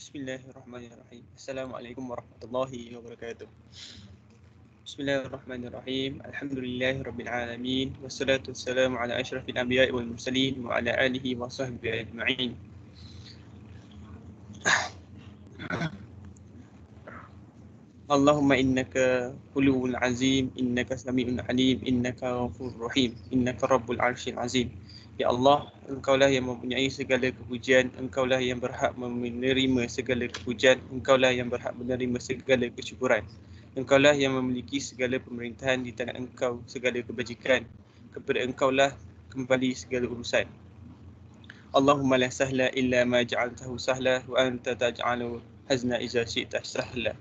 Bismillahirrahmanirrahim. Assalamualaikum warahmatullahi wabarakatuh. Bismillahirrahmanirrahim. Alhamdulillahirabbil alamin wassalatu wassalamu ala asyrafil anbiya'i wal mursalin wa ala alihi wa sahbihi ajma'in. Allahumma innaka hulul azim, innaka sami'un alim, innaka ghafurur rahim, innaka rabbul arsyil azim. Ya Allah, Engkaulah yang mempunyai segala kepujian, Engkaulah yang berhak menerima segala kepujian, Engkaulah yang berhak menerima segala kesyukuran. Engkaulah yang memiliki segala pemerintahan, di tangan Engkau segala kebajikan, kepada Engkaulah kembali segala urusan. Allahumma la sahla illa ma ja'altahu sahla wa anta taj'alu hazna iza syi'ta sahla.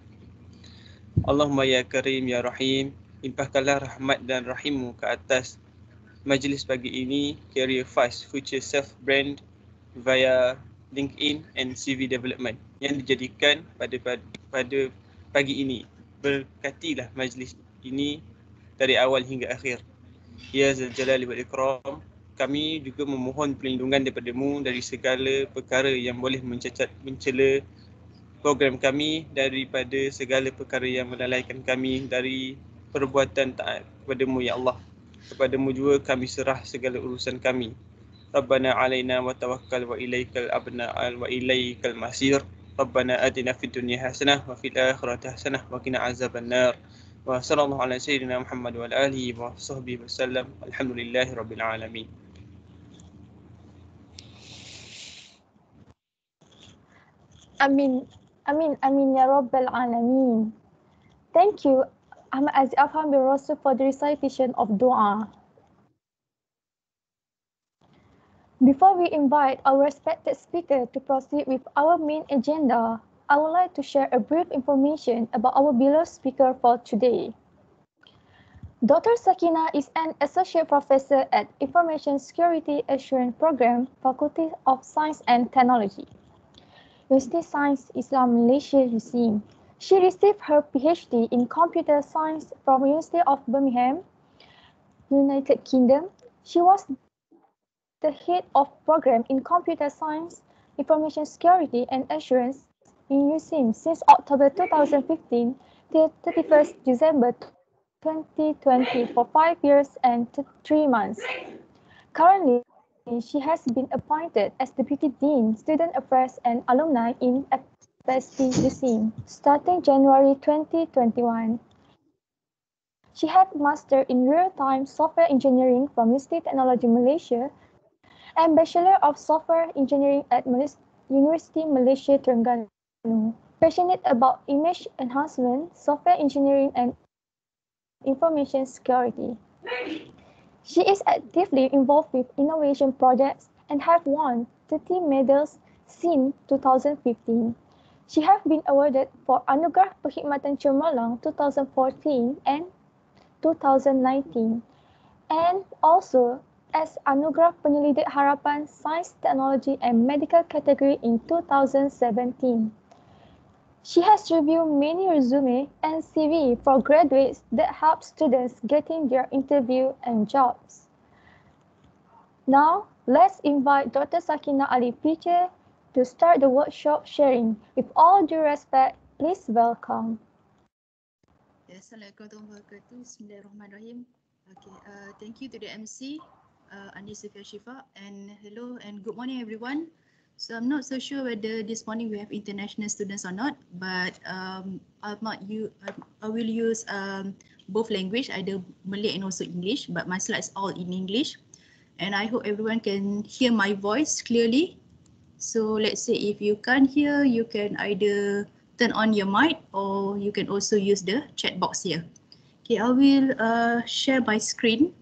Allahumma ya karim ya rahim, limpahkanlah rahmat dan rahimmu ke atas majlis pagi ini, Career Fast Future Self Brand via LinkedIn and CV Development yang dijadikan pada pagi ini. Berkatilah majlis ini dari awal hingga akhir. Ya Zal Jalali wal Ikram, kami juga memohon perlindungan daripada-Mu dari segala perkara yang boleh mencela program kami, daripada segala perkara yang melalaikan kami dari perbuatan taat kepada-Mu ya Allah. Kepada-Mu juga kami serah segala urusan kami. Rabbana alaina wa tawakkal wa ilaikal abna'al wa ilaikal masir. Rabbana atina fid dunya hasanah wa fil akhirati hasanah wa qina azabannar. Wa sallallahu ala sayyidina Muhammad wa ala alihi wa sahbihi wasallam. Alhamdulillahi rabbil alamin. Amin. Amin. Amin ya Rabbal Alamin. Thank you, Ahmad Aziz Afham bin Rasul, for the recitation of dua. Before we invite our respected speaker to proceed with our main agenda, I would like to share a brief information about our beloved speaker for today. Dr. Sakinah is an associate professor at Information Security Assurance Program, Faculty of Science and Technology, University Science Islam Malaysia USIM. She received her PhD in Computer Science from University of Birmingham, United Kingdom. She was the head of program in Computer Science, Information Security and Assurance in USIM since October 2015 till 31st December 2020 for 5 years and 3 months. Currently, she has been appointed as Deputy Dean, Student Affairs and Alumni in FST USIM starting January 2021. She had Master in Real-Time Software Engineering from University Technology Malaysia and Bachelor of Software Engineering at University Malaysia Terengganu. Passionate about image enhancement, software engineering and information security. She is actively involved with innovation projects and have won 30 medals since 2015. She has been awarded for Anugerah Perkhidmatan Cemerlang 2014 and 2019 and also as Anugerah Penyelidik Harapan Science, Technology and Medical category in 2017. She has reviewed many resumes and CV for graduates that help students getting their interview and jobs. Now, let's invite Dr. Sakinah Ali Piche to start the workshop sharing. With all due respect, please welcome. Assalamualaikum warahmatullahi wabarakatuh. Bismillahirrahmanirrahim. Okay, thank you to the MC, Andi Sufia Shifa, and hello and good morning everyone. So I'm not so sure whether this morning we have international students or not, but I will use both language, either Malay and also English, but my slides all in English. And I hope everyone can hear my voice clearly. So let's say if you can't hear, you can either turn on your mic or you can also use the chat box here. Okay, I will share my screen.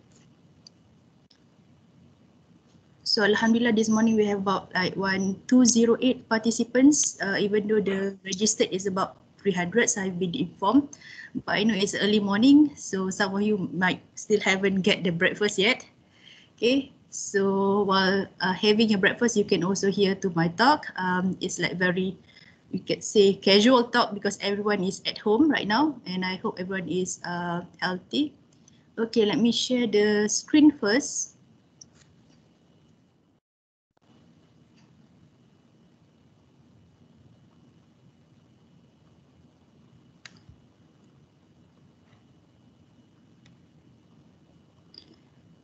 So Alhamdulillah, this morning we have about like 208 participants, even though the registered is about 300, so I've been informed. But I know it's early morning, so some of you might still haven't get the breakfast yet. Okay, so while having your breakfast, you can also hear to my talk. It's like very, we could say casual talk because everyone is at home right now, and I hope everyone is healthy. Okay, let me share the screen first.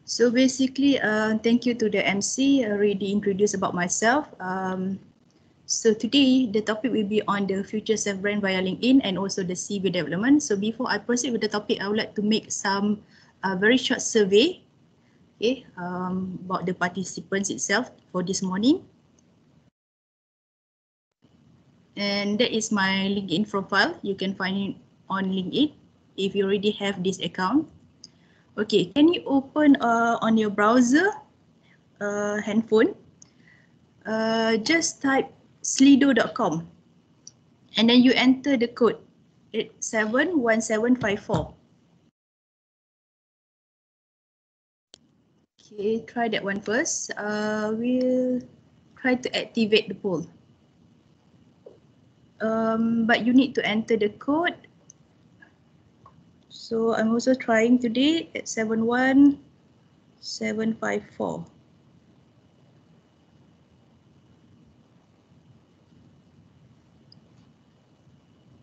So basically, thank you to the MC. I already introduced about myself. So today, the topic will be on the future self-brand via LinkedIn and also the CV development. So before I proceed with the topic, I would like to make some very short survey, okay, about the participants itself for this morning. And that is my LinkedIn profile. You can find it on LinkedIn if you already have this account. Okay, can you open on your browser, handphone, just type slido.com and then you enter the code 871754. Okay, try that one first. We'll try to activate the poll. But you need to enter the code. So I'm also trying today at 71754.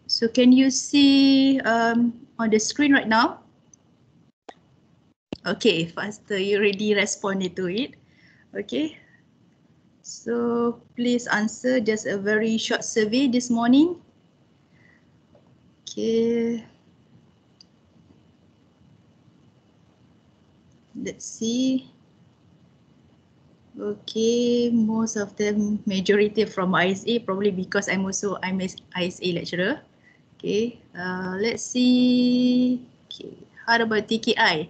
So can you see on the screen right now? Okay, faster, you already responded to it. Okay, so please answer just a very short survey this morning. Okay, let's see. Okay, most of them, majority from ISA, probably because I'm an ISA lecturer. Okay, let's see. Okay, how about TKI?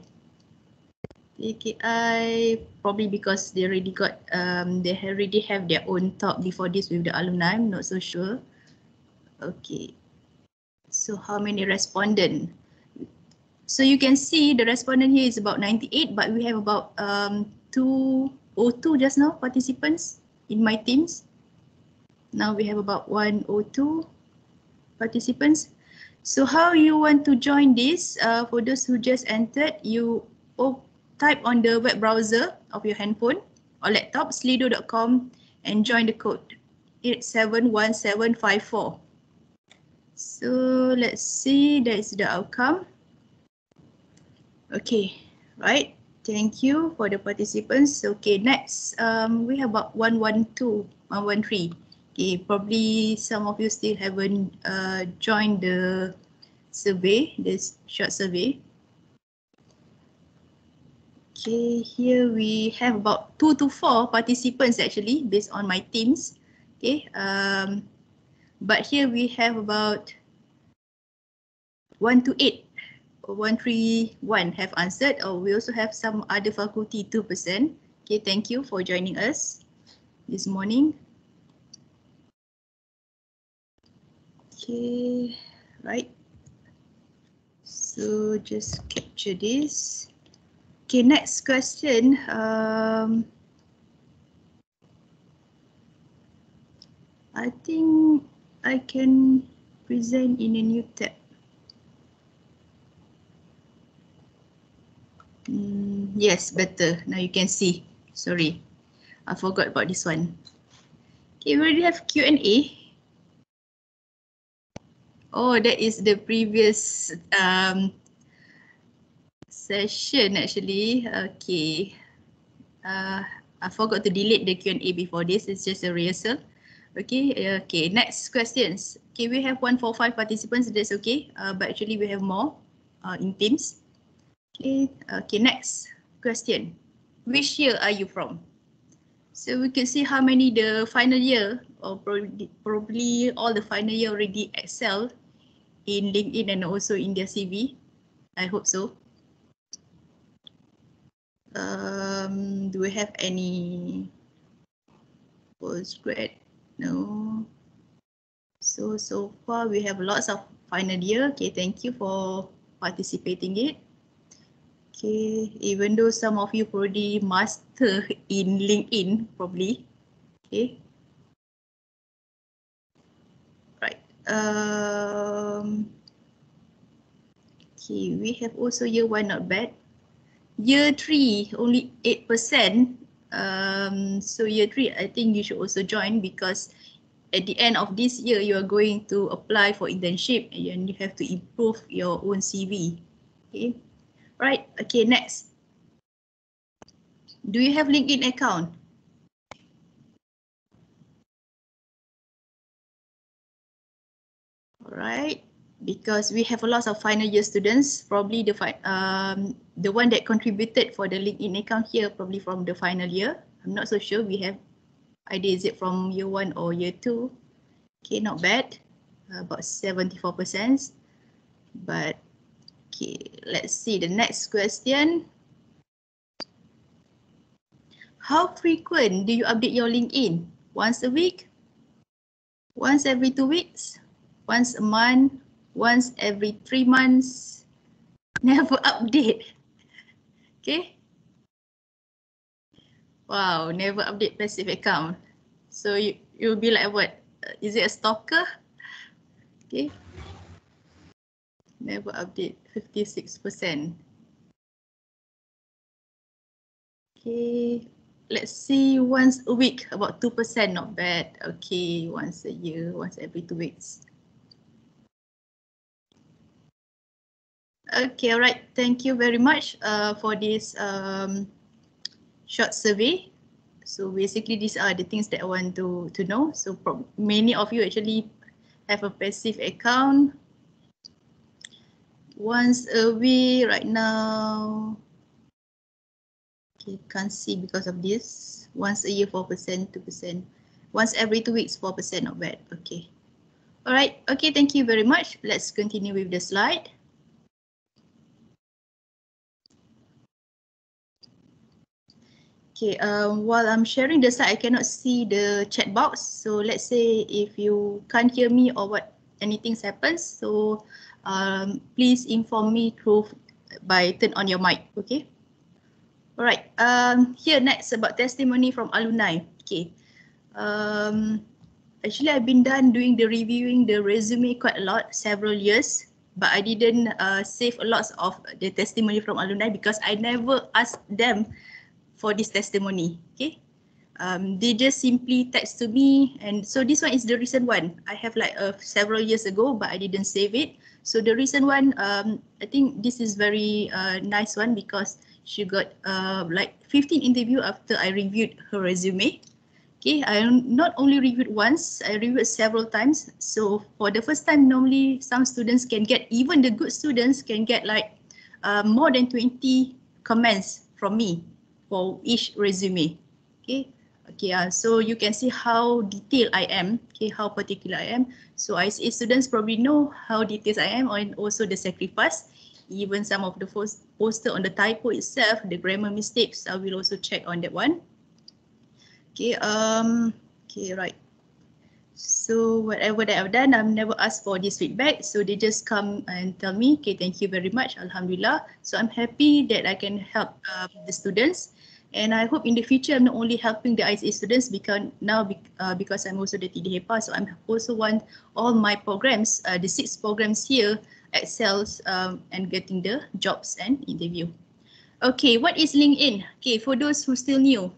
TKI probably because they already got they already have their own talk before this with the alumni. I'm not so sure. Okay, so how many respondent? So you can see the respondent here is about 98, but we have about 202 just now participants in my teams. Now we have about 102 participants. So how you want to join this? For those who just entered, you type on the web browser of your handphone or laptop, slido.com, and join the code 871754. So let's see, that is the outcome. Okay, right. Thank you for the participants. Okay, next, we have about 112, 113. Okay, probably some of you still haven't joined the survey, this short survey. Okay, here we have about 2 to 4 participants actually based on my teams. Okay, but here we have about 1 to 8 or 131 have answered. Or we also have some other faculty 2%. Okay, thank you for joining us this morning. Okay, right. So just capture this. Okay, next question. I think I can present in a new tab. Yes, better. Now you can see. Sorry, I forgot about this one. Okay, we already have Q&A. Oh, that is the previous session actually. Okay. I forgot to delete the Q&A before this. It's just a rehearsal. Okay. Okay. Next questions. Okay, we have 145 participants. That's okay. But actually we have more in teams. Okay. Okay. Next question. Which year are you from? So we can see how many the final year, or probably all the final year already excel in LinkedIn and also in their CV. I hope so. Do we have any postgrad? No. So far we have lots of final year. Okay, thank you for participating it. Okay, even though some of you already master in LinkedIn, probably. Okay. Right. Okay, we have also year 1, not bad. Year 3, only 8%. So year 3, I think you should also join because at the end of this year, you are going to apply for internship and you have to improve your own CV. Okay, right. Okay, next. Do you have LinkedIn account? All right, because we have a lot of final year students, probably the one that contributed for the LinkedIn account here, probably from the final year. I'm not so sure. We have idea, is it from year 1 or year 2? Okay, not bad, about 74%. But okay, let's see the next question. How frequent do you update your LinkedIn? Once a week? Once every 2 weeks? Once a month? Once every 3 months? Never update. Okay. Wow, never update passive account. So you'll be like what? Is it a stalker? Okay. Never update, 56%. Okay. Let's see, once a week, about 2%, not bad. Okay, once a year, once every 2 weeks. Okay, all right. Thank you very much for this short survey. So basically, these are the things that I want to know. So many of you actually have a passive account. Once a week right now. Okay, can't see because of this. Once a year, 4%, 2%. Once every 2 weeks, 4%, not bad. Okay. All right. Okay, thank you very much. Let's continue with the slide. Okay, while I'm sharing the slide, I cannot see the chat box. So let's say if you can't hear me or what, anything happens. So please inform me through by turn on your mic. Okay. All right. Here next about testimony from alumni. Okay. Actually, I've been doing the reviewing the resume quite a lot, several years, but I didn't save a lot of the testimony from alumni because I never asked them for this testimony. Okay. They just simply text to me, and so this one is the recent one. I have like several years ago, but I didn't save it. So the recent one, I think this is very nice one because she got like 15 interview after I reviewed her resume. Okay, I not only reviewed once, I reviewed several times. So for the first time, normally some students can get, even the good students can get like more than 20 comments from me for each resume. Okay, okay, so you can see how detailed I am, okay, how particular I am. So ICA students probably know how detailed I am, and also the sacrifice. Even some of the poster on the typo itself, the grammar mistakes, I will also check on that one. Okay, okay, right. So whatever that I've done, I've never asked for this feedback. So they just come and tell me, okay, thank you very much, alhamdulillah. So I'm happy that I can help the students. And I hope in the future, I'm not only helping the ICA students because now because I'm also the TDHEPA, so I'm also want all my programs, the 6 programs here, excels and getting the jobs and interview. Okay, what is LinkedIn? Okay, for those who still new,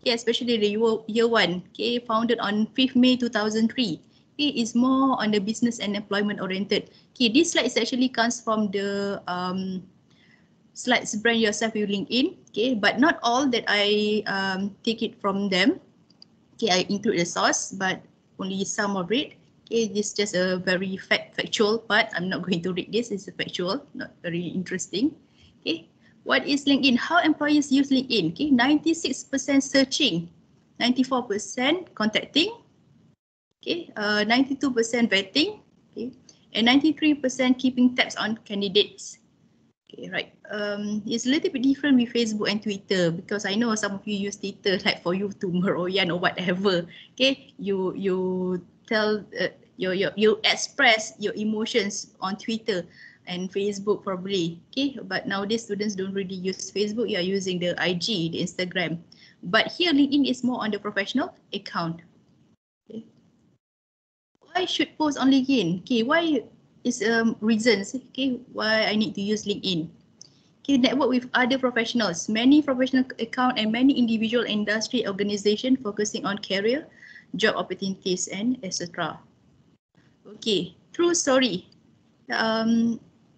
okay, especially the year 1, okay, founded on 5th May 2003. Okay, is more on the business and employment oriented. Okay, this slide actually comes from the slides brand yourself with LinkedIn. Okay, but not all that I take it from them. Okay, I include the source, but only some of it. Okay, this is just a very factual part. I'm not going to read this. It's a factual, not very interesting. Okay. What is LinkedIn? How employers use LinkedIn? Okay, 96% searching, 94% contacting, okay, 92% vetting, okay, and 93% keeping tabs on candidates. Okay, right. It's a little bit different with Facebook and Twitter because I know some of you use Twitter like for you to meroyan or whatever. Okay, you tell you express your emotions on Twitter and Facebook probably. Okay, but nowadays students don't really use Facebook. You are using the IG, the Instagram. But here LinkedIn is more on the professional account. Okay. Why should post on LinkedIn? Okay, why is reasons? Okay, why I need to use LinkedIn? Okay, network with other professionals, many professional account and many individual industry organization focusing on career, job opportunities and etc. Okay, true story.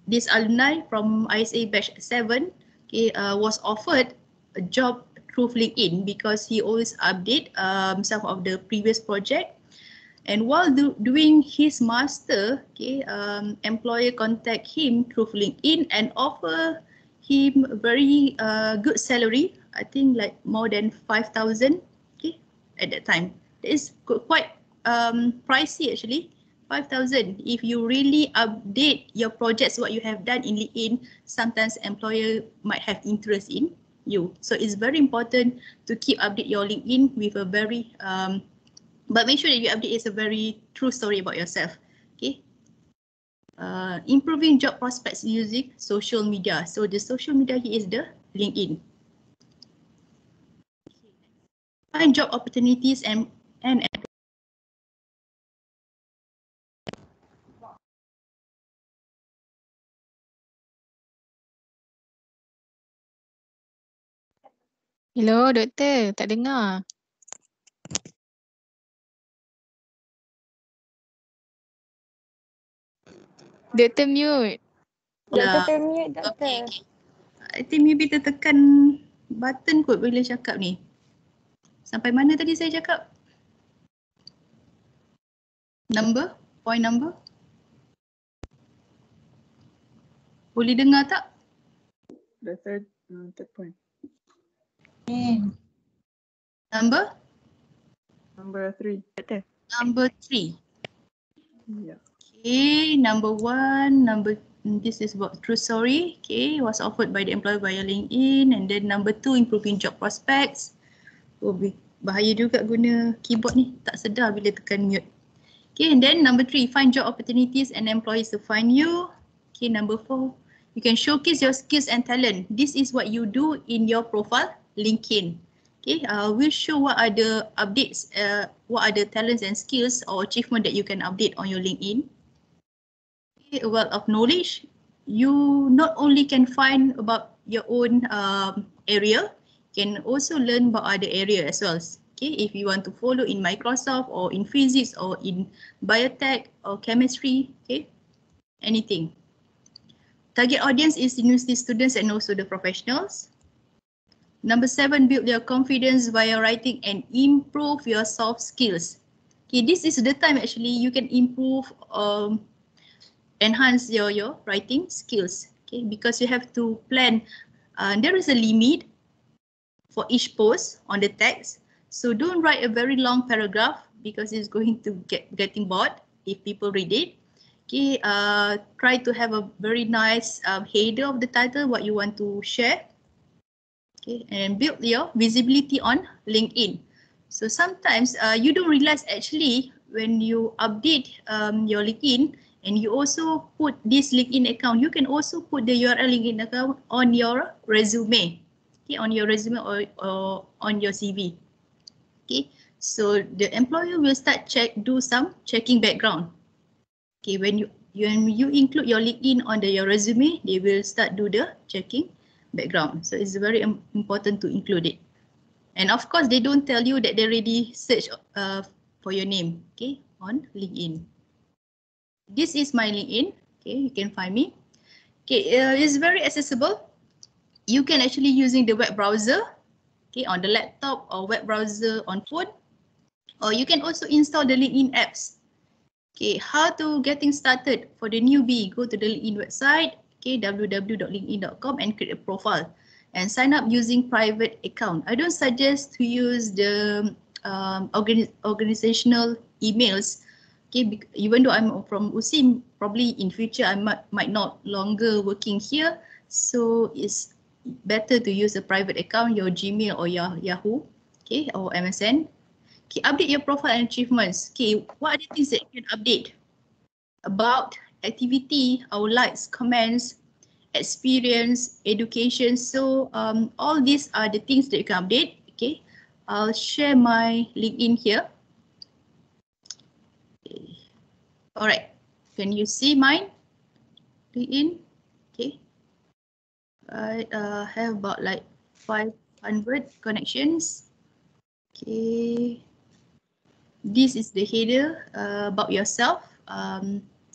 This alumni from ISA batch 7 okay, was offered a job through LinkedIn because he always update some of the previous project. And while doing his master, okay, employer contact him through LinkedIn and offer him a very good salary. I think like more than 5,000, okay, at that time. That is quite pricey actually. 5,000. If you really update your projects, what you have done in LinkedIn, sometimes employer might have interest in you. So it's very important to keep update your LinkedIn with a very but make sure that you update is a very true story about yourself. Okay. Improving job prospects using social media. So the social media here is the LinkedIn. Find job opportunities and Hello, doktor. Tak dengar. Doktor mute. Doktor termute, doktor. Okay. I think maybe tertekan button kot bila cakap ni. Sampai mana tadi saya cakap? Number? Point number? Boleh dengar tak? The third point. Number? Number 3. Number 3. Yeah. Okay, number 1, this is about true story. Okay, was offered by the employer via LinkedIn. And then number 2, improving job prospects. Oh, bahaya juga guna keyboard ni. Tak sedar bila tekan mute. Okay, and then number 3, find job opportunities and employees to find you. Okay, number 4, you can showcase your skills and talent. This is what you do in your profile, LinkedIn. Okay, we'll show what are the updates, what are the talents and skills or achievement that you can update on your LinkedIn. Okay, a wealth of knowledge. You not only can find about your own area, you can also learn about other area as well. Okay, if you want to follow in Microsoft or in physics or in biotech or chemistry, okay, anything. Target audience is university students and also the professionals. Number 7, build your confidence via writing and improve your soft skills. Okay, this is the time actually you can improve, enhance your writing skills. Okay, because you have to plan. There is a limit for each post on the text. So don't write a very long paragraph because it's going to getting bored if people read it. Okay, try to have a very nice header of the title, what you want to share. Okay, and build your visibility on LinkedIn. So sometimes you don't realize actually when you update your LinkedIn and you also put this LinkedIn account, you can also put the URL LinkedIn account on your resume. Okay, on your resume or on your CV. Okay, so the employer will start do some checking background. Okay, when you include your LinkedIn on your resume, they will start do the checking background. So it's very important to include it. And of course, they don't tell you that they already search for your name, okay, on LinkedIn. This is my LinkedIn. Okay, you can find me. Okay, it's very accessible. You can actually using the web browser, okay, on the laptop or web browser on phone, or you can also install the LinkedIn apps. Okay, how to getting started for the newbie? Go to the LinkedIn website, okay, www.linkedin.com and create a profile and sign up using private account. I don't suggest to use the organizational emails. Okay, even though I'm from USIM, probably in future I might not longer working here, so it's better to use a private account, your Gmail or your Yahoo, okay, or MSN. Okay, update your profile and achievements. Okay, what are the things that you can update? About activity, our likes, comments, experience, education. So all these are the things that you can update. Okay, I'll share my LinkedIn here. Okay. All right, can you see mine? LinkedIn. Okay, I have about like 500 connections. Okay. This is the header about yourself.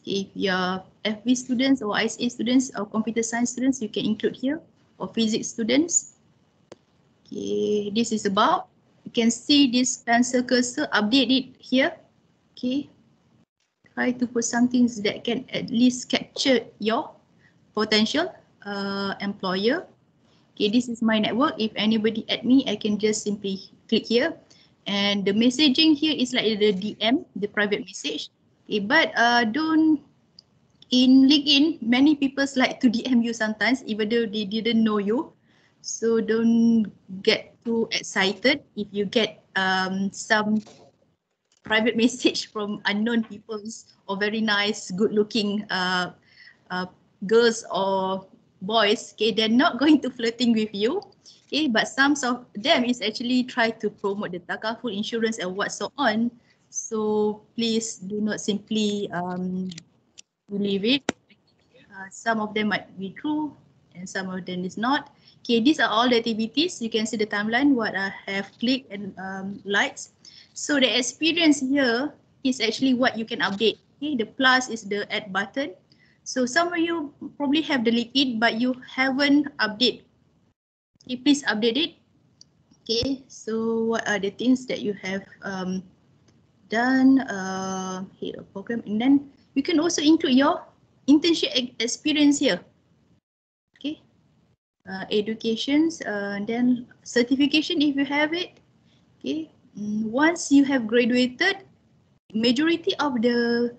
If you're FB students or ISA students or computer science students, you can include here, or physics students. Okay, this is about, you can see this pencil cursor, update it here. Okay, try to put something that can at least capture your potential employer. Okay, this is my network. If anybody add me, I can just simply click here. And the messaging here is like the DM, the private message. Okay, but don't, in LinkedIn, many people like to DM you sometimes, even though they didn't know you. So don't get too excited if you get some private message from unknown people or very nice, good-looking girls or boys. Okay, they're not going to flirting with you. Okay, but some of them is actually try to promote the takaful insurance and what so on. So please do not simply believe it. Some of them might be true and some of them is not. Okay, these are all the activities. You can see the timeline, what I have clicked and likes. So the experience here is actually what you can update. Okay, the plus is the add button. So some of you probably have the LinkedIn, but you haven't update. Okay, please update it. Okay, so what are the things that you have done? Hit a program, and then you can also include your internship experience here. Okay, educations, then certification if you have it. Okay, once you have graduated, majority of the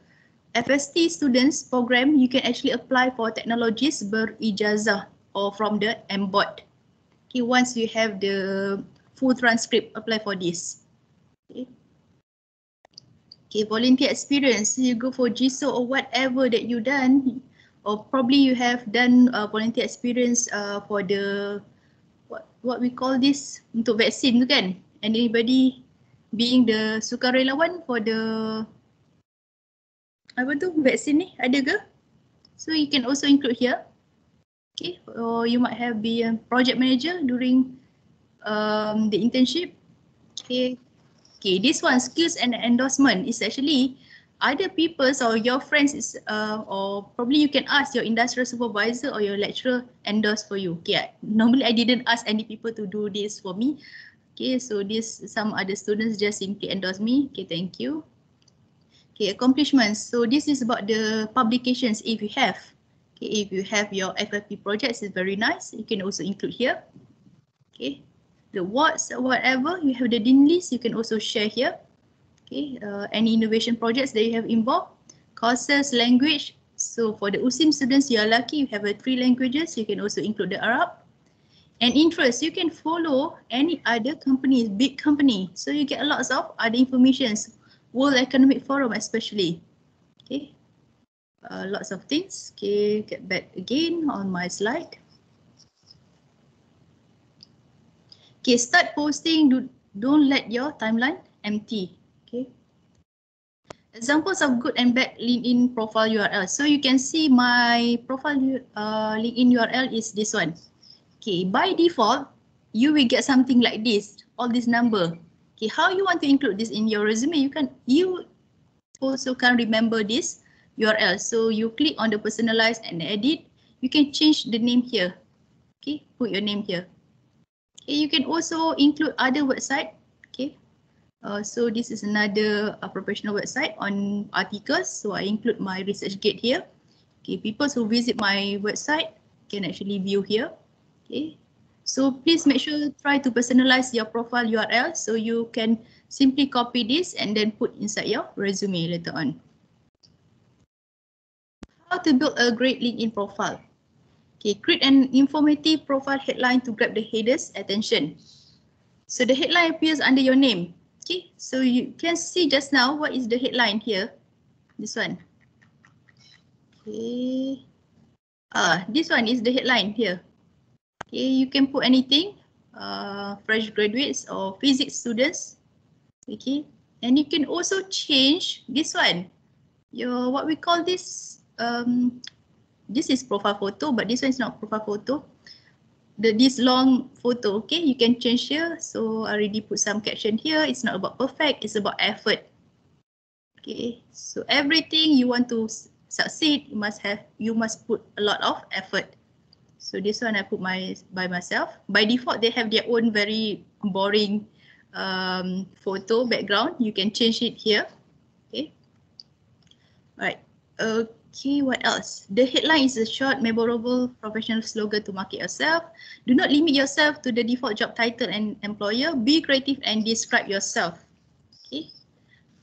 FST students program, you can actually apply for technologies berijazah or from the MBOT. Okay, once you have the full transcript, apply for this. Okay. Okay, volunteer experience, you go for GSO or whatever that you done, or probably you have done volunteer experience for the what we call this, untuk vaksin tu kan, and anybody being the sukarelawan for the apa tu vaksin ni ada ke? So you can also include here. Okay, or you might have be a project manager during the internship. Okay, okay, this one, skills and endorsement, is actually other people's or your friends is or probably you can ask your industrial supervisor or your lecturer endorse for you. Okay, normally I didn't ask any people to do this for me. Okay, so this some other students just simply endorse me. Okay, thank you. Okay, accomplishments. So this is about the publications if you have. Okay, if you have your FFP projects, it's very nice. You can also include here. Okay, the awards or whatever, you have the dean list, you can also share here. Okay, any innovation projects that you have involved, courses, language. So for the USIM students, you are lucky, you have 3 languages, you can also include the Arab. And interest, you can follow any other companies, big company. So you get a lot of other informations, World Economic Forum especially. Okay, lots of things. Okay, get back again on my slide. Okay, start posting, don't let your timeline empty. Okay. Examples of good and bad LinkedIn profile URL. So you can see my profile LinkedIn URL is this one. Okay, by default, you will get something like this, all this number. Okay, how you want to include this in your resume? You also can remember this URL. So you click on the personalize and edit. You can change the name here. Okay, put your name here. Okay, you can also include other website. Okay, so this is another professional website on articles. So I include my ResearchGate here. Okay, people who visit my website can actually view here. Okay, so please make sure try to personalize your profile URL so you can simply copy this and then put inside your resume later on. How to build a great LinkedIn profile. Okay, create an informative profile headline to grab the header's attention. So the headline appears under your name. Okay, so you can see just now what is the headline here. This one. Okay. This one is the headline here. Okay, you can put anything. Fresh graduates or physics students. Okay, and you can also change this one. Your what we call this. This is profile photo, but this one is not profile photo. This long photo, okay, you can change here. So I already put some caption here. It's not about perfect, it's about effort. Okay, so everything you want to succeed, you must put a lot of effort. So this one I put by myself. By default, they have their own very boring photo background. You can change it here. Okay. Right. Okay, what else? The headline is a short, memorable, professional slogan to market yourself. Do not limit yourself to the default job title and employer. Be creative and describe yourself. Okay.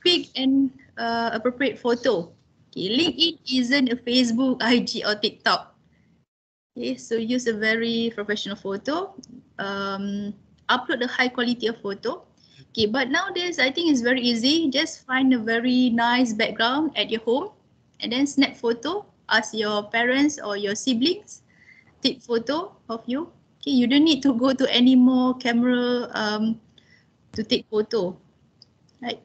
Pick an appropriate photo. Okay. LinkedIn isn't a Facebook, IG, or TikTok. Okay, so use a very professional photo. Upload a high quality of photo. Okay, but nowadays I think it's very easy. Just find a very nice background at your home and then snap photo. Ask your parents or your siblings take photo of you. Okay, you don't need to go to any more camera to take photo. Right.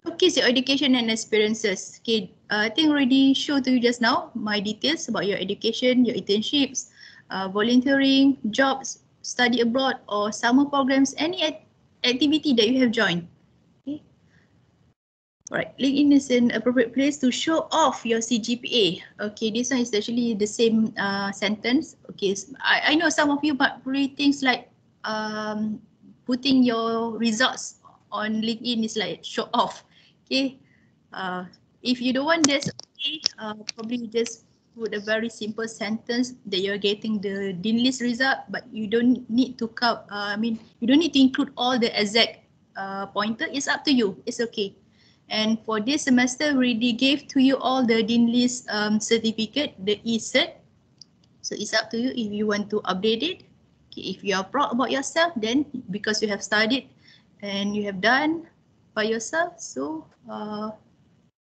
Showcase your education and experiences. Okay, I think already showed to you just now my details about your education, your internships, volunteering, jobs, study abroad or summer programs, any activity that you have joined. Okay. Alright, LinkedIn is an appropriate place to show off your CGPA. Okay, this one is actually the same sentence. Okay, I know some of you but probably things like putting your results on LinkedIn is like show off. Okay, if you don't want this, okay, probably just put a very simple sentence that you're getting the Dean list result, but you don't need to count. You don't need to include all the exact pointer. It's up to you. It's okay. And for this semester, we already gave to you all the Dean list certificate, the e-cert. So it's up to you if you want to update it. Okay, if you are proud about yourself, then because you have studied and you have done by yourself, so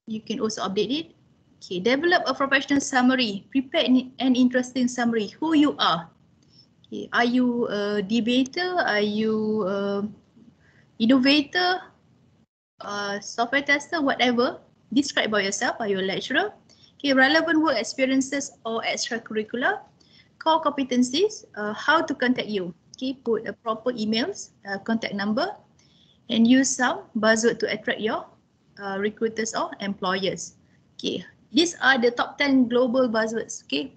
you can also update it. Okay, develop a professional summary. Prepare an interesting summary. Who you are. Okay, are you a debater? Are you a innovator? Software tester? Whatever. Describe about yourself. Are you a lecturer? Okay, relevant work experiences or extracurricular. Core competencies. How to contact you. Okay, put a proper emails, contact number, and use some buzzword to attract your recruiters or employers. Okay, these are the top 10 global buzzwords. Okay,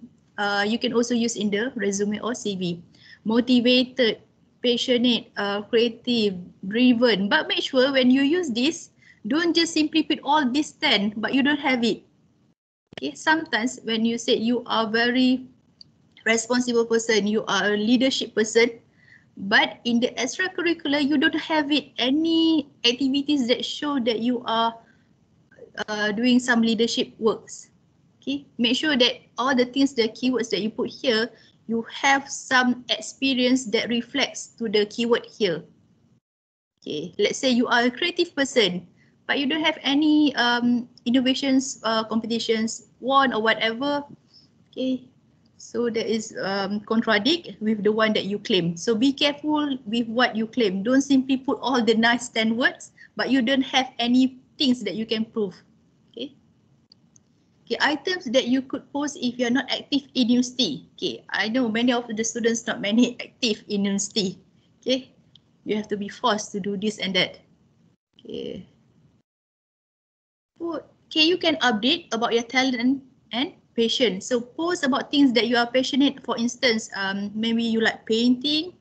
you can also use in the resume or CV. Motivated, passionate, creative, driven. But make sure when you use this, don't just simply put all these 10, but you don't have it. Okay, sometimes when you say you are very responsible person, you are a leadership person, but in the extracurricular, you don't have it. Any activities that show that you are doing some leadership works. Okay, make sure that all the things, the keywords that you put here, you have some experience that reflects to the keyword here. Okay, let's say you are a creative person, but you don't have any innovations, competitions won or whatever. Okay, so that is contradict with the one that you claim. So be careful with what you claim. Don't simply put all the nice 10 words, but you don't have any things that you can prove. Okay. Okay, items that you could post if you're not active in university. Okay, I know many of the students not many active in university. Okay, you have to be forced to do this and that. Okay. Okay, you can update about your talent and passion. So post about things that you are passionate. For instance, maybe you like painting.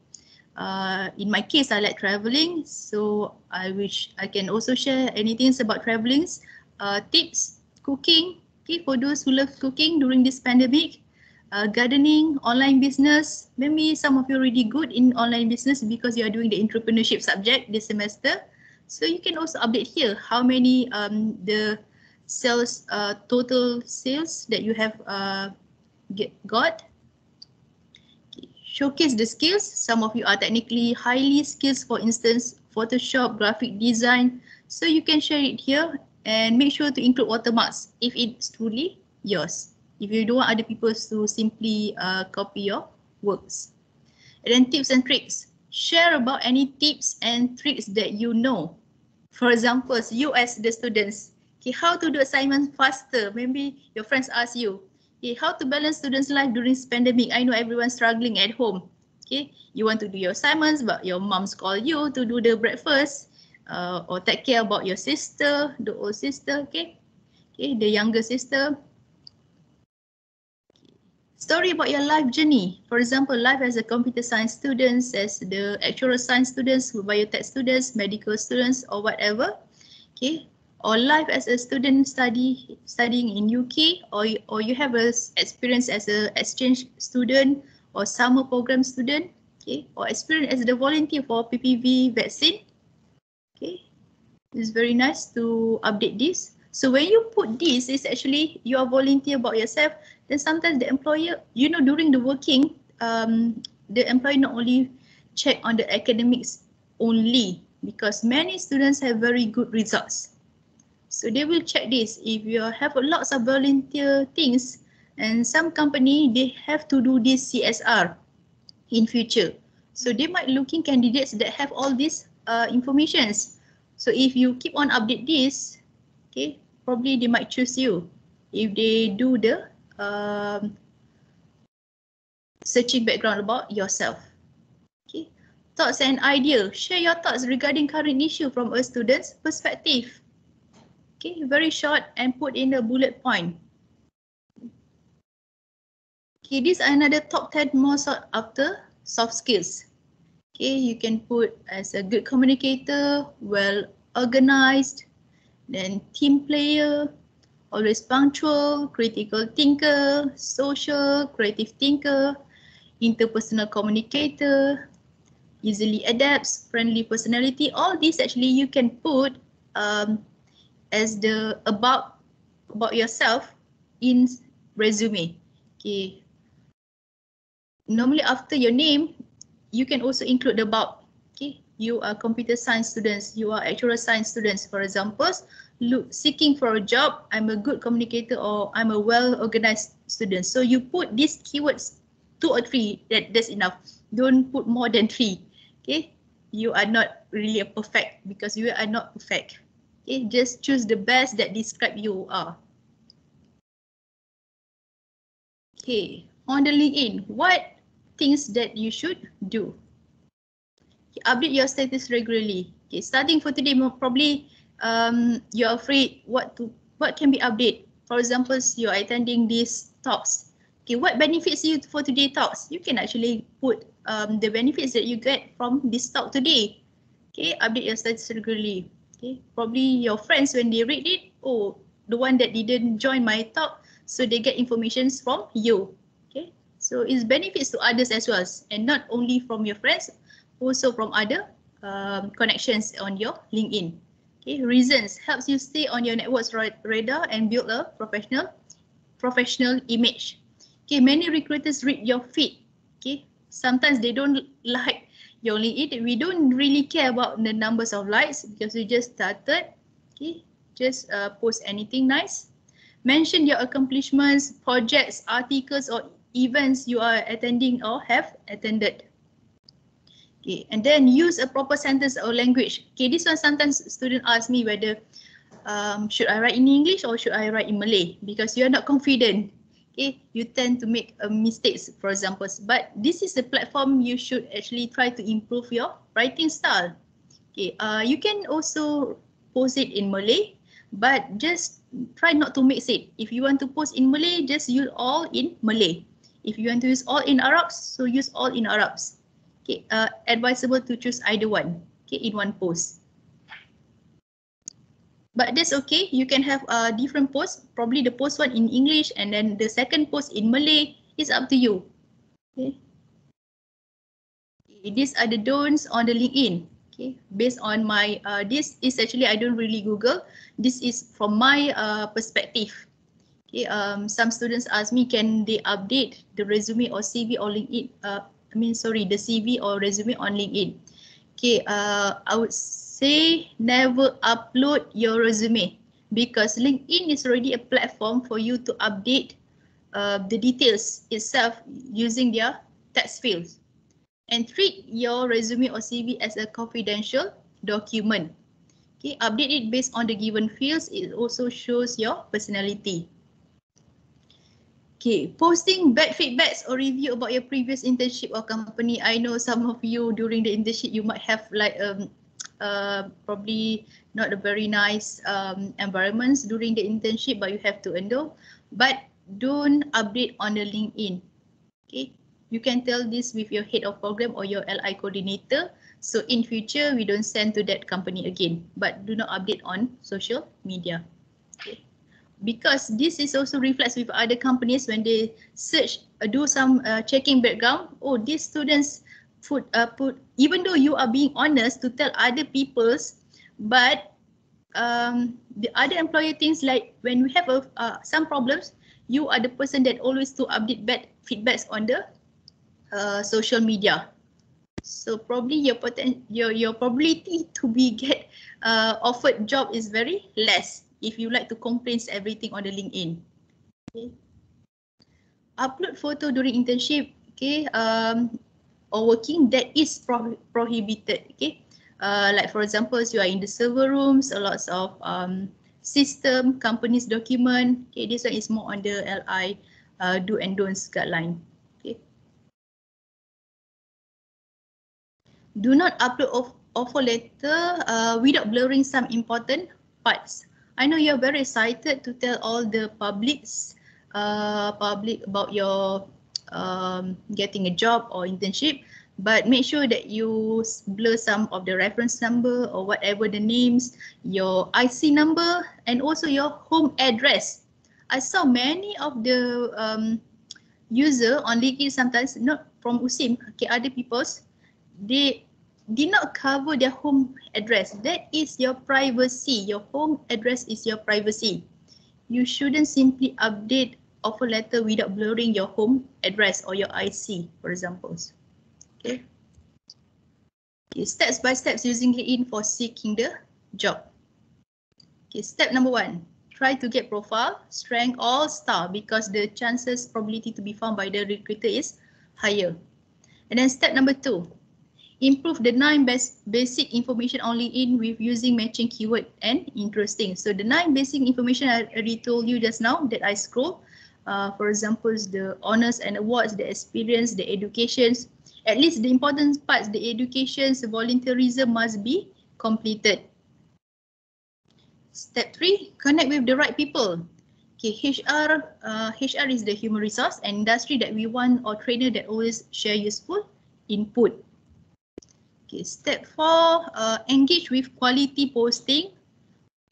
In my case, I like traveling. So I wish I can also share anything about traveling, tips, cooking. Okay, for those who love cooking during this pandemic, gardening, online business. Maybe some of you are already good in online business because you are doing the entrepreneurship subject this semester. So you can also update here how many the sales, total sales that you have got. Showcase the skills. Some of you are technically highly skilled, for instance, Photoshop, graphic design. So you can share it here and make sure to include watermarks if it's truly yours. If you don't want other people to simply copy your works. And then tips and tricks. Share about any tips and tricks that you know. For example, you as the students, okay, how to do assignments faster. Maybe your friends ask you, okay, how to balance students' life during this pandemic. I know everyone's struggling at home. Okay, you want to do your assignments, but your moms call you to do the breakfast or take care about your sister, the old sister, okay, the younger sister. Story about your life journey. For example, life as a computer science students, as the actuarial science students, biotech students, medical students, or whatever. Okay. Or life as a student studying in UK, or you have a experience as a exchange student or summer program student, okay, or experience as the volunteer for PPV vaccine. Okay, it's very nice to update this. So when you put this, it's actually you are volunteer about yourself. Then sometimes the employer, during the working, the employer not only check on the academics only, because many students have very good results. So they will check this. If you have lots of volunteer things, and some company, they have to do this CSR in future. So they might looking candidates that have all these informations. So if you keep on update this, okay, probably they might choose you if they do the searching background about yourself. Okay, thoughts and idea. Share your thoughts regarding current issue from a student's perspective. Okay, very short and put in a bullet point. Okay, this is another top 10 most sought after soft skills. Okay, you can put as a good communicator, well organized, then team player, always punctual, critical thinker, social, creative thinker, interpersonal communicator, easily adapts, friendly personality. All these actually you can put as the about yourself in resume. Okay. Normally after your name, you can also include the about. Okay. You are computer science students, you are actuarial science students. For example, seeking for a job, I'm a good communicator, or I'm a well-organized student. So you put these keywords 2 or 3, that's enough. Don't put more than 3. Okay. You are not really a perfect, because you are not perfect. Okay, just choose the best that describe you are. Okay, on the LinkedIn, what things that you should do? Okay, update your status regularly. Okay, starting for today, probably you're afraid what can be updated. For example, you're attending these talks. Okay, what benefits you for today talks? You can actually put the benefits that you get from this talk today. Okay, update your status regularly. Okay, probably your friends, when they read it, oh, the one that didn't join my talk, so they get information from you. Okay, so it's benefits to others as well, and not only from your friends, also from other connections on your LinkedIn. Okay, reasons helps you stay on your network's radar and build a professional image. Okay, many recruiters read your feed. Okay, sometimes they don't like your LinkedIn. We don't really care about the numbers of likes, because we just started. Okay, just post anything nice. Mention your accomplishments, projects, articles, or events you are attending or have attended. Okay, and then use a proper sentence or language. Okay, this one sometimes students ask me whether should I write in English or should I write in Malay, because you are not confident. Okay, you tend to make mistakes, for example. But this is the platform you should actually try to improve your writing style. Okay, you can also post it in Malay, but just try not to mix it. If you want to post in Malay, just use all in Malay. If you want to use all in Arab, so use all in Arabs. Okay, advisable to choose either one. Okay, in one post. But that's okay. You can have a different post. Probably the post one in English and then the second post in Malay. It's up to you. Okay. These are the don'ts on the LinkedIn. Okay. Based on my this is actually I don't really Google. This is from my perspective. Okay. Some students ask me, can they update the resume or CV or LinkedIn? The CV or resume on LinkedIn. Okay. I would say never upload your resume, because LinkedIn is already a platform for you to update the details itself using their text fields, and treat your resume or CV as a confidential document. Okay, update it based on the given fields. It also shows your personality. Okay, posting bad feedbacks or review about your previous internship or company. I know some of you during the internship, you might have like probably not a very nice environments during the internship, but you have to endure. But don't update on the LinkedIn. Okay, you can tell this with your head of program or your LI coordinator. So in future, we don't send to that company again, but do not update on social media. Okay. Because this is also reflects with other companies when they search, do some checking background. Oh, these students put, even though you are being honest to tell other people's, but the other employer thinks like when we have some problems, you are the person that always to update bad feedbacks on the social media. So probably your probability to be get offered job is very less if you like to complain everything on the LinkedIn. Okay. Upload photo during internship, okay, or working, that is prohibited. Okay, like for example, you are in the server rooms, a lots of system companies document. Okay, this one is more on the LI do and don'ts guideline. Okay. Do not upload offer letter without blurring some important parts. I know you're very excited to tell all the public about your getting a job or internship, but make sure that you blur some of the reference number or whatever the names, your IC number, and also your home address. I saw many of the user on LinkedIn sometimes, not from USIM, okay, other people's, they did not cover their home address. That is your privacy. Your home address is your privacy. You shouldn't simply update offer letter without blurring your home address or your IC, for example. Okay. Okay, steps by steps using LinkedIn for seeking the job. Okay, step number 1. Try to get profile, strength, or star because the chances probability to be found by the recruiter is higher. And then step number 2. Improve the 9 basic information on LinkedIn with using matching keyword and interesting. So the 9 basic information I already told you just now that I scroll. For example, the honors and awards, the experience, the educations. At least the important parts, the educations, the volunteerism must be completed. Step 3, connect with the right people. Okay, HR is the human resource and industry that we want, or trainer that always share useful input. Okay, step 4, engage with quality posting.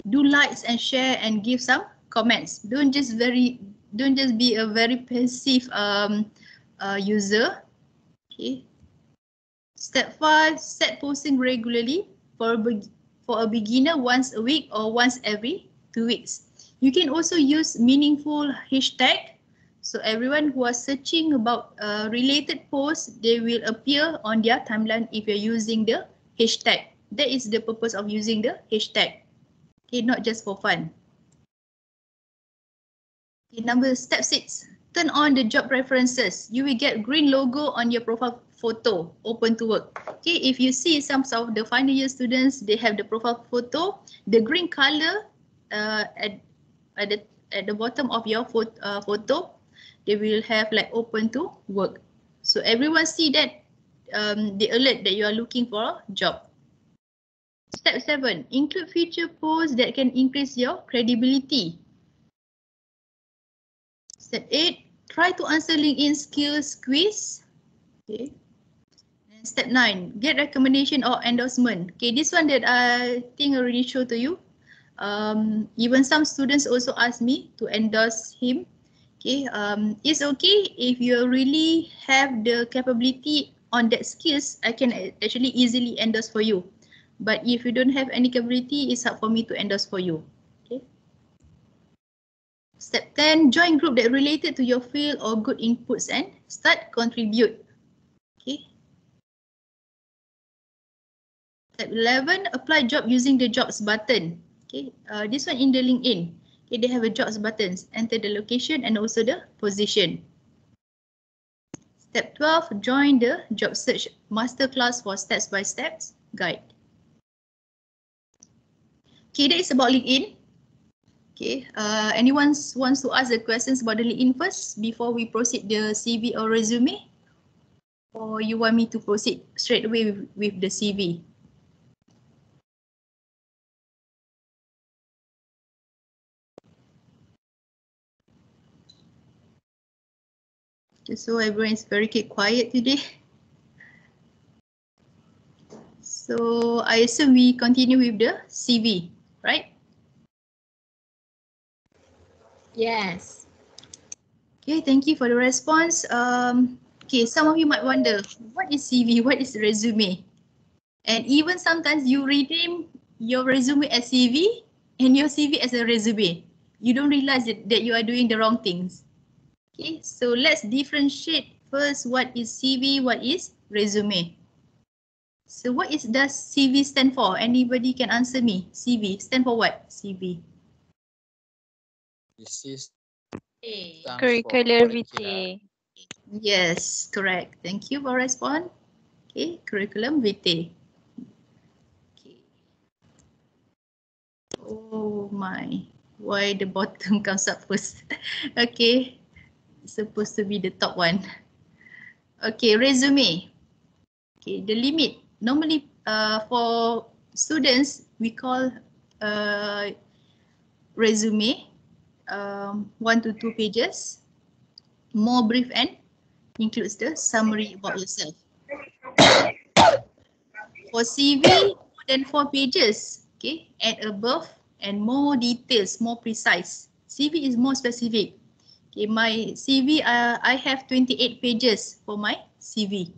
Do likes and share and give some comments. Don't just be a very passive user. Okay. Step 5, set posting regularly for a beginner once a week or once every 2 weeks. You can also use meaningful hashtag. So everyone who are searching about related posts, they will appear on their timeline if you're using the hashtag. That is the purpose of using the hashtag. Okay, not just for fun. Okay, step 6, turn on the job preferences. You will get green logo on your profile photo, open to work. Okay, if you see some of the final year students, they have the profile photo, the green color at the bottom of your photo, they will have like open to work. So everyone see that the alert that you are looking for a job. Step 7, include feature posts that can increase your credibility. Step 8, try to answer LinkedIn skills quiz. Okay. And step 9, get recommendation or endorsement. Okay, this one that I think I already showed to you. Even some students also ask me to endorse him. Okay, it's okay if you really have the capability on that skills, I can actually easily endorse for you. But if you don't have any capability, it's hard for me to endorse for you. Okay. Step 10, join group that related to your field or good inputs and start contribute. Okay. Step 11, apply job using the jobs button. Okay, this one in the LinkedIn. Okay, they have a jobs buttons. Enter the location and also the position. Step 12, join the job search masterclass for steps by steps guide. Okay, that is about LinkedIn. Okay, anyone wants to ask the questions about the LinkedIn first before we proceed the CV or resume? Or you want me to proceed straight away with the CV? Okay, so everyone is very quiet today. So I assume we continue with the CV, right? Yes. Okay, thank you for the response. Okay, some of you might wonder, what is CV? What is resume? And even sometimes you rename your resume as CV and your CV as a resume. You don't realize that you are doing the wrong things. Okay, so let's differentiate first what is CV, what is resume. So what does CV stand for? Anybody can answer me. CV stand for what? CV. This is Curricular vitae. Yes, correct. Thank you for response. Okay, curriculum vitae. Okay. Oh my, why the bottom comes up first? Okay, it's supposed to be the top one. Okay, resume. Okay, the limit. Normally, for students, we call resume 1 to 2 pages. More brief and includes the summary about yourself. For CV, more than 4 pages, okay, and above, and more details, more precise. CV is more specific. Okay, my CV, I have 28 pages for my CV.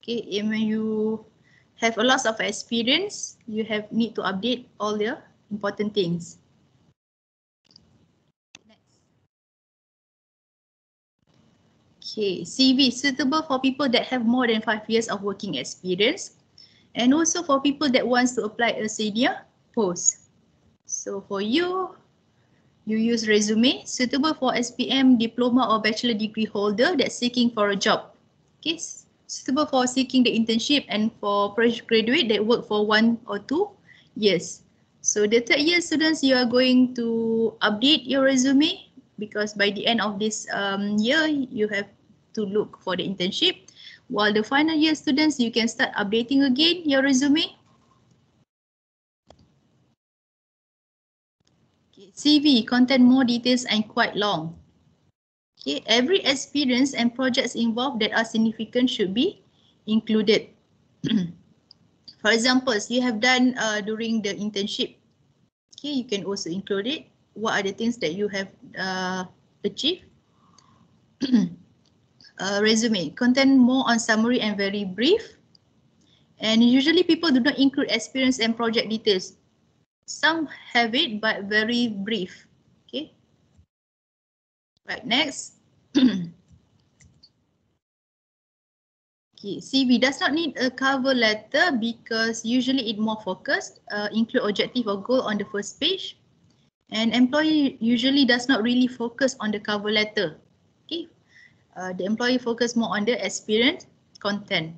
Okay, and when you have a lot of experience, you need to update all the important things. Okay, CV suitable for people that have more than 5 years of working experience, and also for people that wants to apply a senior post. So for you, you use resume suitable for SPM, diploma or bachelor degree holder that's seeking for a job. Okay, suitable for seeking the internship, and for fresh graduate that work for 1 or 2 years. So the third year students, you are going to update your resume because by the end of this year, you have to look for the internship. While the final year students, you can start updating again your resume. Okay, CV contain more details and quite long. Okay, every experience and projects involved that are significant should be included. For example, you have done during the internship. Okay, you can also include it. What are the things that you have achieved? Resume contain more on summary and very brief. And usually people do not include experience and project details. Some have it, but very brief. Okay. Right, next. Okay, CV does not need a cover letter because usually it more focused, include objective or goal on the first page. And employee usually does not really focus on the cover letter. Okay, the employee focus more on the experience content.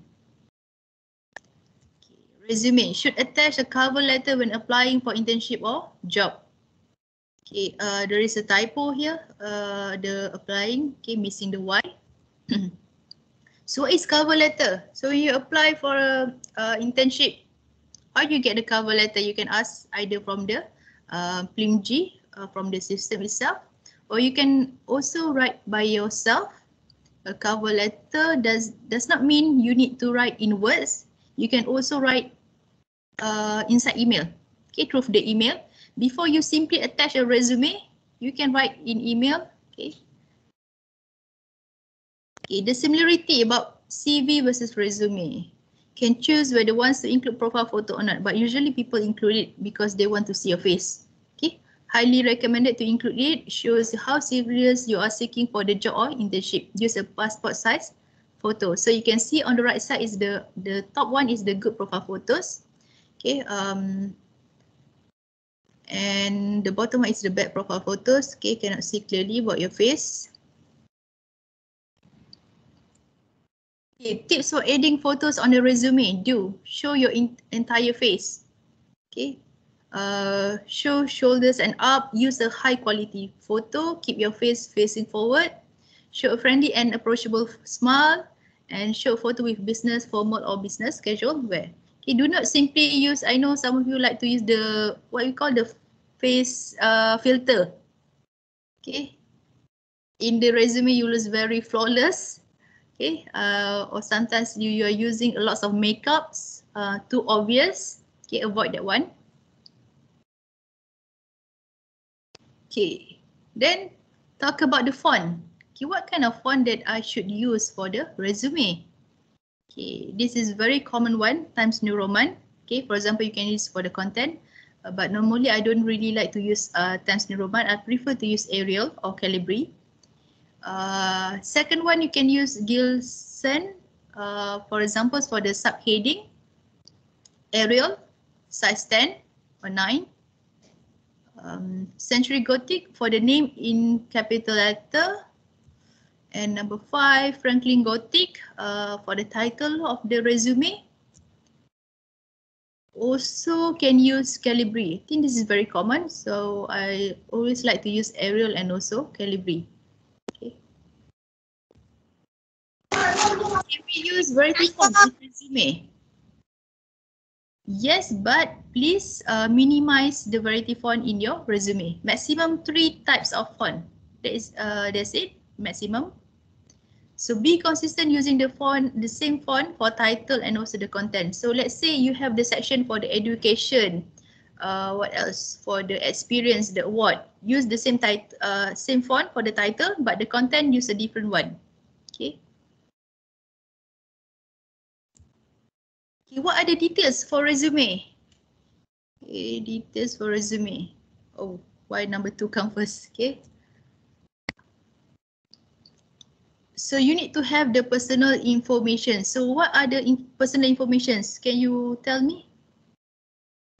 Okay. Resume should attach a cover letter when applying for internship or job. Okay, there is a typo here. The applying, okay, missing the Y. So what is cover letter? So when you apply for a internship, how do you get the cover letter? You can ask either from the PLIMG, from the system itself, or you can also write by yourself. A cover letter does not mean you need to write in words. You can also write inside email. Okay, through the email. Before you simply attach a resume, you can write in email. Okay. Okay, the similarity about CV versus resume. Can choose whether wants to include profile photo or not, but usually people include it because they want to see your face. Okay, highly recommended to include it. Shows how serious you are seeking for the job or internship. Use a passport size photo. So you can see on the right side is the top one is the good profile photos. Okay, and the bottom one is the bad profile photos. Okay, cannot see clearly about your face. Okay, tips for adding photos on the resume. Do show your entire face. Okay, show shoulders and up. Use a high quality photo. Keep your face facing forward. Show a friendly and approachable smile, and show a photo with business formal or business casual wear. Okay, do not simply use. I know some of you like to use the what we call the face filter. Okay, in the resume you look very flawless, okay, or sometimes you are using a lot of makeups, too obvious, okay, avoid that one. Okay, then talk about the font. Okay, what kind of font that I should use for the resume? Okay, this is very common one, Times New Roman. Okay, for example, you can use for the content, but normally I don't really like to use Times New Roman. I prefer to use Arial or Calibri. Second one, you can use Gilson, for example, for the subheading, Arial, size 10 or 9. Century Gothic for the name in capital letter. And number 5, Franklin Gothic for the title of the resume. Also can use Calibri. I think this is very common, so I always like to use Arial and also Calibri. Okay. Can we use variety font in resume? Yes, but please minimize the variety font in your resume. Maximum 3 types of font. That's it, maximum. So be consistent using the same font for title and also the content. So let's say you have the section for the education, what else? For the experience, the award. Use the same font for the title, but the content use a different one. Okay. Okay, what are the details for resume? Okay, details for resume. Oh, why number 2 come first? Okay. So you need to have the personal information. So what are the personal informations? Can you tell me?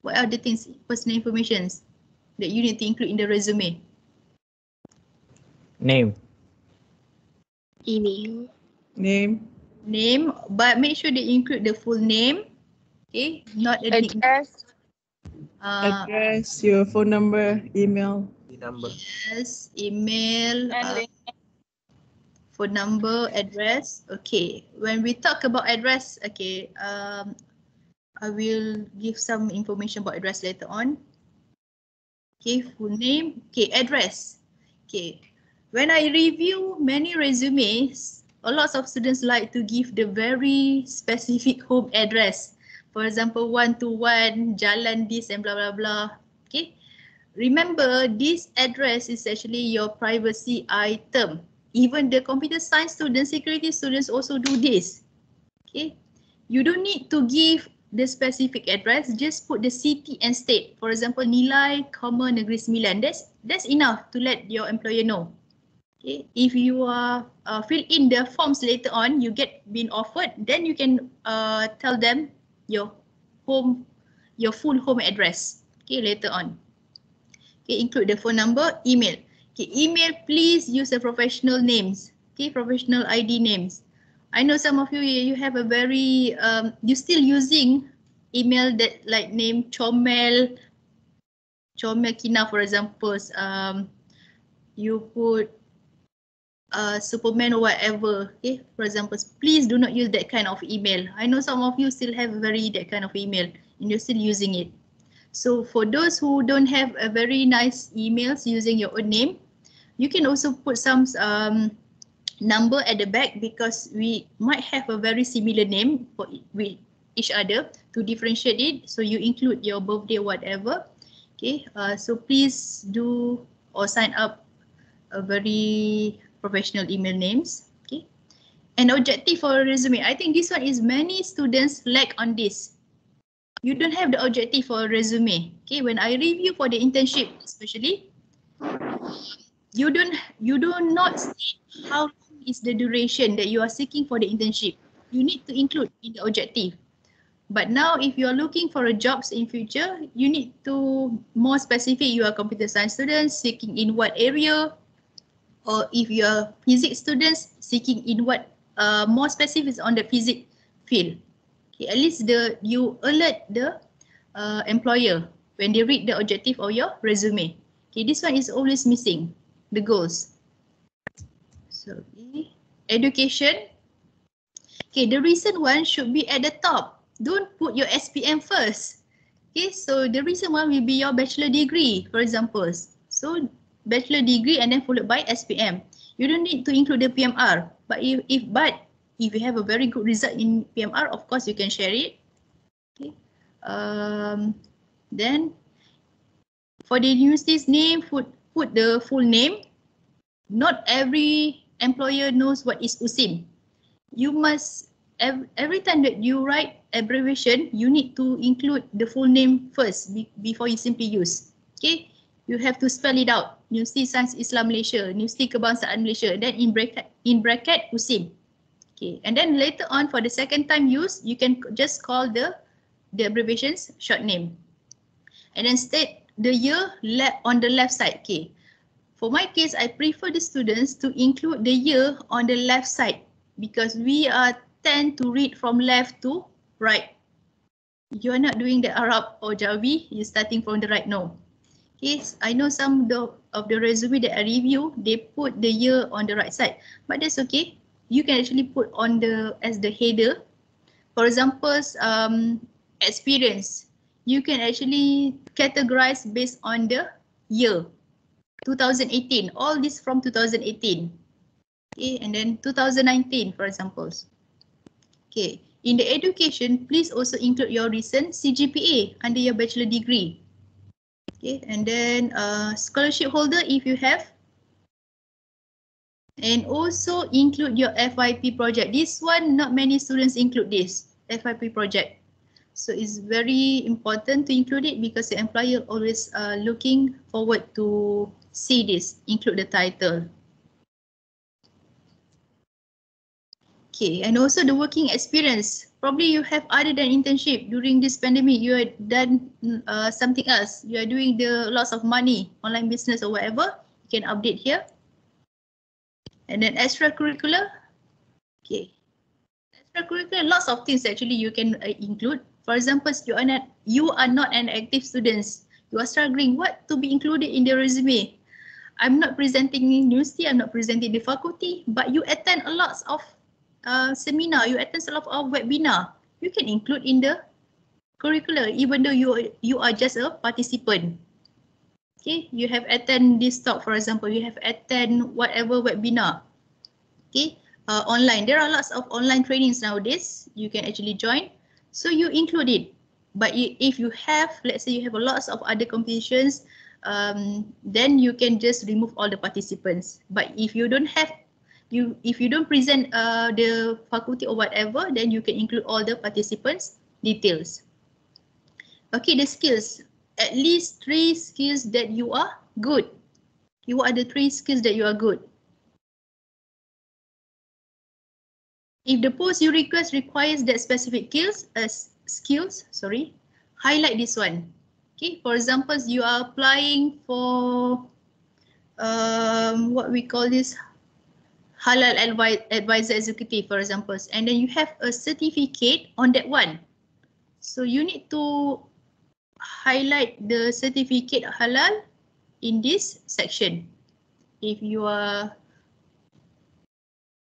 What are the things, personal informations that you need to include in the resume? Name. Email. Name, but make sure they include the full name. Okay, not a nickname. Address. Address, your phone number, email. Number. Yes, email, phone number, address. Okay, when we talk about address, okay, I will give some information about address later on. Okay, full name. Okay, address. Okay, when I review many resumes, a lot of students like to give the very specific home address. For example, 121 Jalan this and blah blah blah. Okay, remember this address is actually your privacy item. Even the computer science students, security students also do this. Okay, you don't need to give the specific address, just put the city and state. For example, Nilai, Negeri Sembilan. That's enough to let your employer know. Okay, if you fill in the forms later on, you get been offered, then you can tell them your full home address. Okay, later on. Okay, include the phone number, email. Okay, email, please use the professional names. Okay, professional ID names. I know some of you have a very you still using email that like name Chomel Kina, for example. You put Superman or whatever. Okay, for example, please do not use that kind of email. I know some of you still have that kind of email and you're still using it. So for those who don't have a very nice emails using your own name, you can also put some number at the back because we might have a very similar name with each other to differentiate it. So you include your birthday, whatever. Okay, so please do or sign up a very professional email names. Okay, an objective for a resume. I think this one is many students lack on this. You don't have the objective for a resume. Okay, when I review for the internship, especially, you do not state how long is the duration that you are seeking for the internship. You need to include in the objective. But now, if you are looking for a jobs in future, you need to more specific. You are computer science students seeking in what area, or if you are physics students seeking in what more specific on the physics field. Okay, at least you alert the employer when they read the objective of your resume. Okay, this one is always missing, the goals. So, education. Okay, the recent one should be at the top. Don't put your SPM first. Okay, so the recent one will be your bachelor degree, for example. So, bachelor degree and then followed by SPM. You don't need to include the PMR. But if you have a very good result in PMR, of course you can share it. Okay. Then for the university's name, put the full name. Not every employer knows what is USIM. You must, every time that you write abbreviation, you need to include the full name first before you simply use. Okay, you have to spell it out. University Sains Islam Malaysia, University Kebangsaan Malaysia, then in bracket USIM. Okay, and then later on for the second time use, you can just call the abbreviations short name. And then state the year on the left side. Okay. For my case, I prefer the students to include the year on the left side because we tend to read from left to right. You are not doing the Arab or Jawi, you're starting from the right. No. Okay, I know some of the resume that I review, they put the year on the right side, but that's okay. You can actually put on as the header. For example, experience. You can actually categorize based on the year. 2018, all this from 2018. Okay, and then 2019, for example. Okay, in the education, please also include your recent CGPA under your bachelor degree. Okay, and then scholarship holder if you have. And also include your FYP project. This one, not many students include this, FYP project. So it's very important to include it because the employer always looking forward to see this, include the title. Okay, and also the working experience. Probably you have other than internship during this pandemic, you have done something else. You are doing lots of money, online business or whatever, you can update here. And then extracurricular. Okay, extracurricular, lots of things actually you can include. For example, you are not an active student. You are struggling what to be included in the resume. I'm not presenting university, I'm not presenting the faculty, but you attend a lot of seminar, you attend a lot of webinar. You can include in the curricular even though you are just a participant. Okay, you have attend this talk, for example, you have attend whatever webinar. Okay, online. There are lots of online trainings nowadays. You can actually join. So you include it. But if you have, let's say you have a lots of other competitions, then you can just remove all the participants. But if you don't have, if you don't present the faculty or whatever, then you can include all the participants' details. Okay, the skills. At least 3 skills that you are good. You are the 3 skills that you are good. If the post you request requires that specific skills, highlight this one. Okay, for example, you are applying for what we call this halal advisor executive, for example, and then you have a certificate on that one. So you need to highlight the certificate halal in this section. If you are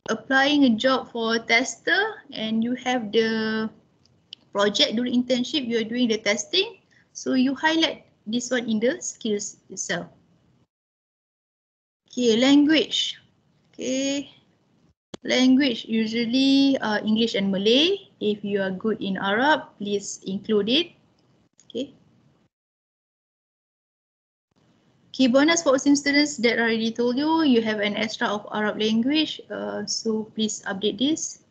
applying a job for a tester and you have the project during internship, you are doing the testing, so you highlight this one in the skills itself. Okay, language. Okay, language usually English and Malay. If you are good in Arab, please include it. Okay. Key bonus for USIM students that I already told you, you have an extra of Arab language, so please update this.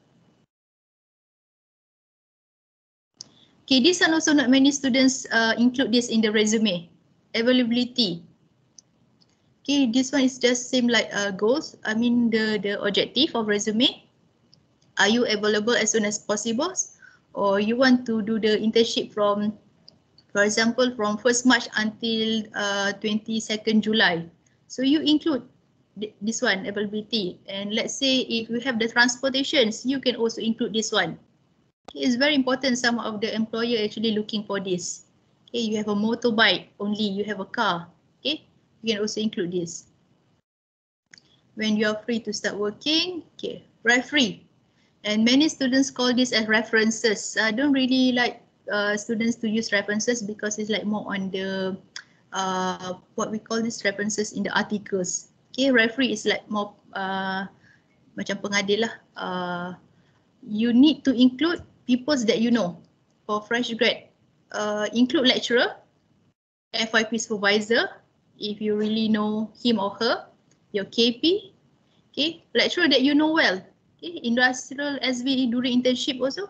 Okay, this one also not many students include this in the resume. Availability. Okay, this one is just same like goals. I mean the objective of resume. Are you available as soon as possible? Or you want to do the internship from, for example, from 1st March until 22nd July. So you include this one, availability. And let's say if you have the transportations, you can also include this one. Okay, it's very important. Some of the employer actually looking for this. Okay, you have a motorbike only, you have a car. Okay, you can also include this. When you are free to start working, okay, referee. And many students call this as references. I don't really like students to use references because it's like more on the what we call this references in the articles. Okay, referee is like more macam pengadil lah. You need to include people that you know. For fresh grad, include lecturer, FYP supervisor, if you really know him or her, your KP, okay, lecturer that you know well, okay, industrial SV during internship also,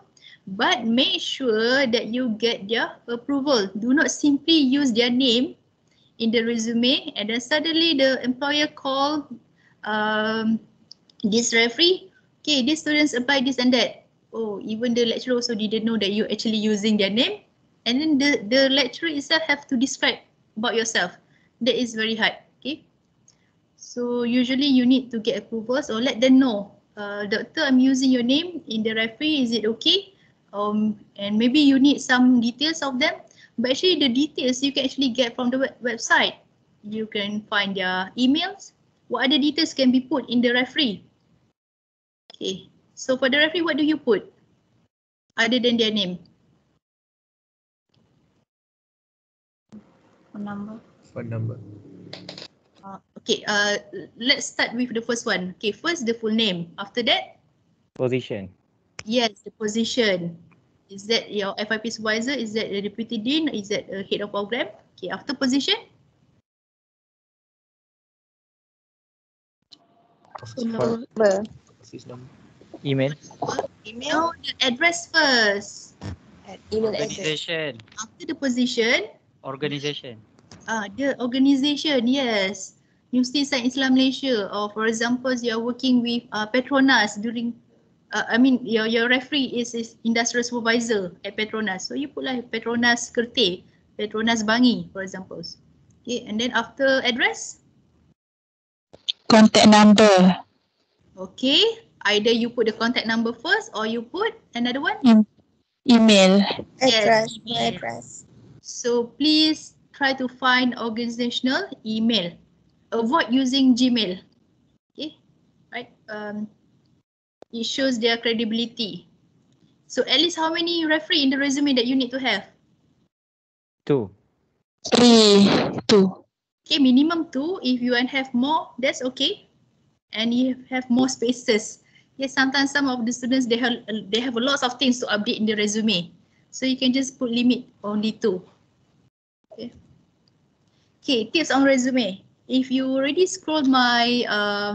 but make sure that you get their approval. Do not simply use their name in the resume and then suddenly the employer call this referee, okay, these students apply this and that. Oh, even the lecturer also didn't know that you actually using their name, and then the lecturer itself have to describe about yourself. That is very hard, okay. So usually you need to get approvals or let them know, doctor, I'm using your name in the referee, is it okay? And maybe you need some details of them, but actually the details you can actually get from the website. You can find their emails. What other details can be put in the referee? Okay, so for the referee, what do you put other than their name? Phone number. Phone number. Okay, let's start with the first one. Okay, first the full name. After that? Position. Yes, the position. Is that your FIP supervisor? Is that the deputy dean? Is that a head of program? Okay, after position? Office Number. number. Email. No, the address first. Email address. Organization. After the position? Organization. The organization, yes. Universiti Sains Islam Malaysia, or for example, you are working with Petronas during, your referee is industrial supervisor at Petronas. So you put like Petronas Kerteh, Petronas Bangi, for example. Okay, and then after address? Contact number. Okay, either you put the contact number first or you put another one? Email. Yes, address. So please try to find organizational email. Avoid using Gmail. Okay, right? It shows their credibility. So at least how many referee in the resume that you need to have? 2. 3, 2. Okay, minimum 2. If you want to have more, that's okay. And you have more spaces. Yes, sometimes some of the students they have a lot of things to update in the resume. So you can just put limit only 2. Okay. Okay, tips on resume. If you already scroll my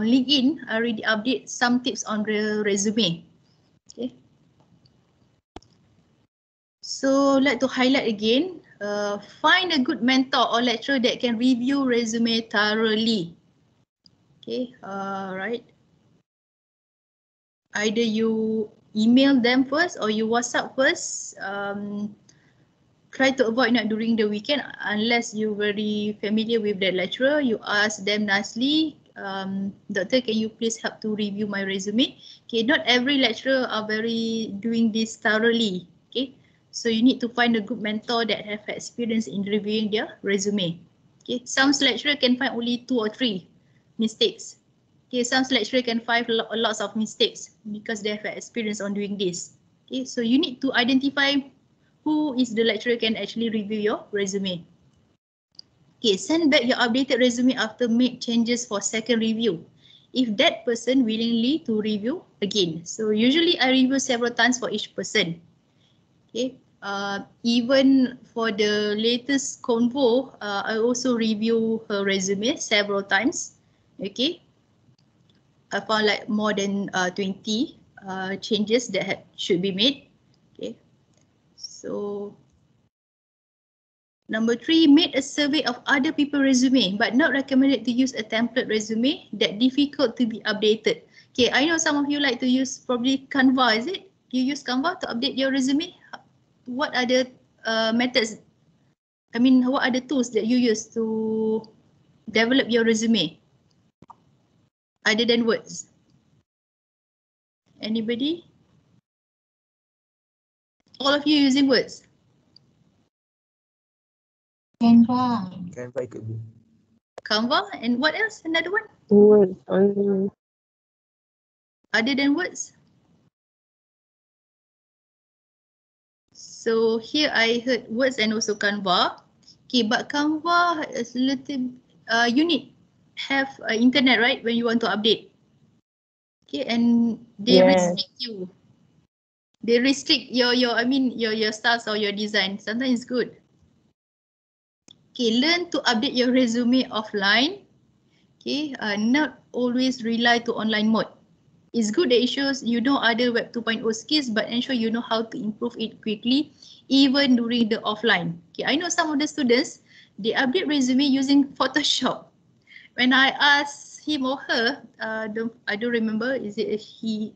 LinkedIn, I already update some tips on the resume. Okay. So like to highlight again, find a good mentor or lecturer that can review resume thoroughly. Okay, right. Either you email them first or you WhatsApp first. Try to avoid not during the weekend unless you're very familiar with that lecturer. You ask them nicely, doctor, can you please help to review my resume? Okay, not every lecturer are very doing this thoroughly. Okay, so you need to find a good mentor that have experience in reviewing their resume. Okay, some lecturer can find only 2 or 3 mistakes. Okay, some lecturer can find lots of mistakes because they have experience on doing this. Okay, so you need to identify who is the lecturer can actually review your resume. Okay, send back your updated resume after make changes for second review. If that person willingly to review again. So usually I review several times for each person. Okay, even for the latest convo, I also review her resume several times. Okay, I found like more than 20 changes that should be made. Okay. So number 3, make a survey of other people's resume, but not recommended to use a template resume that difficult to be updated. Okay, I know some of you like to use probably Canva, is it? You use Canva to update your resume? What are the methods? What are the tools that you use to develop your resume other than words? Anybody? All of you using words? Canva. Canva could be. Canva, and what else? Another one? Words only. Other than words? So here I heard words and also Canva. Okay, but Canva is a little unique. have internet, right? When you want to update. Okay, and they restrict you. They restrict your styles or your design. Sometimes it's good. Okay, learn to update your resume offline. Okay, not always rely to online mode. It's good that it shows you know other Web 2.0 skills, but ensure you know how to improve it quickly, even during the offline. Okay, I know some of the students, they update resume using Photoshop. When I ask him or her, I don't remember, is it he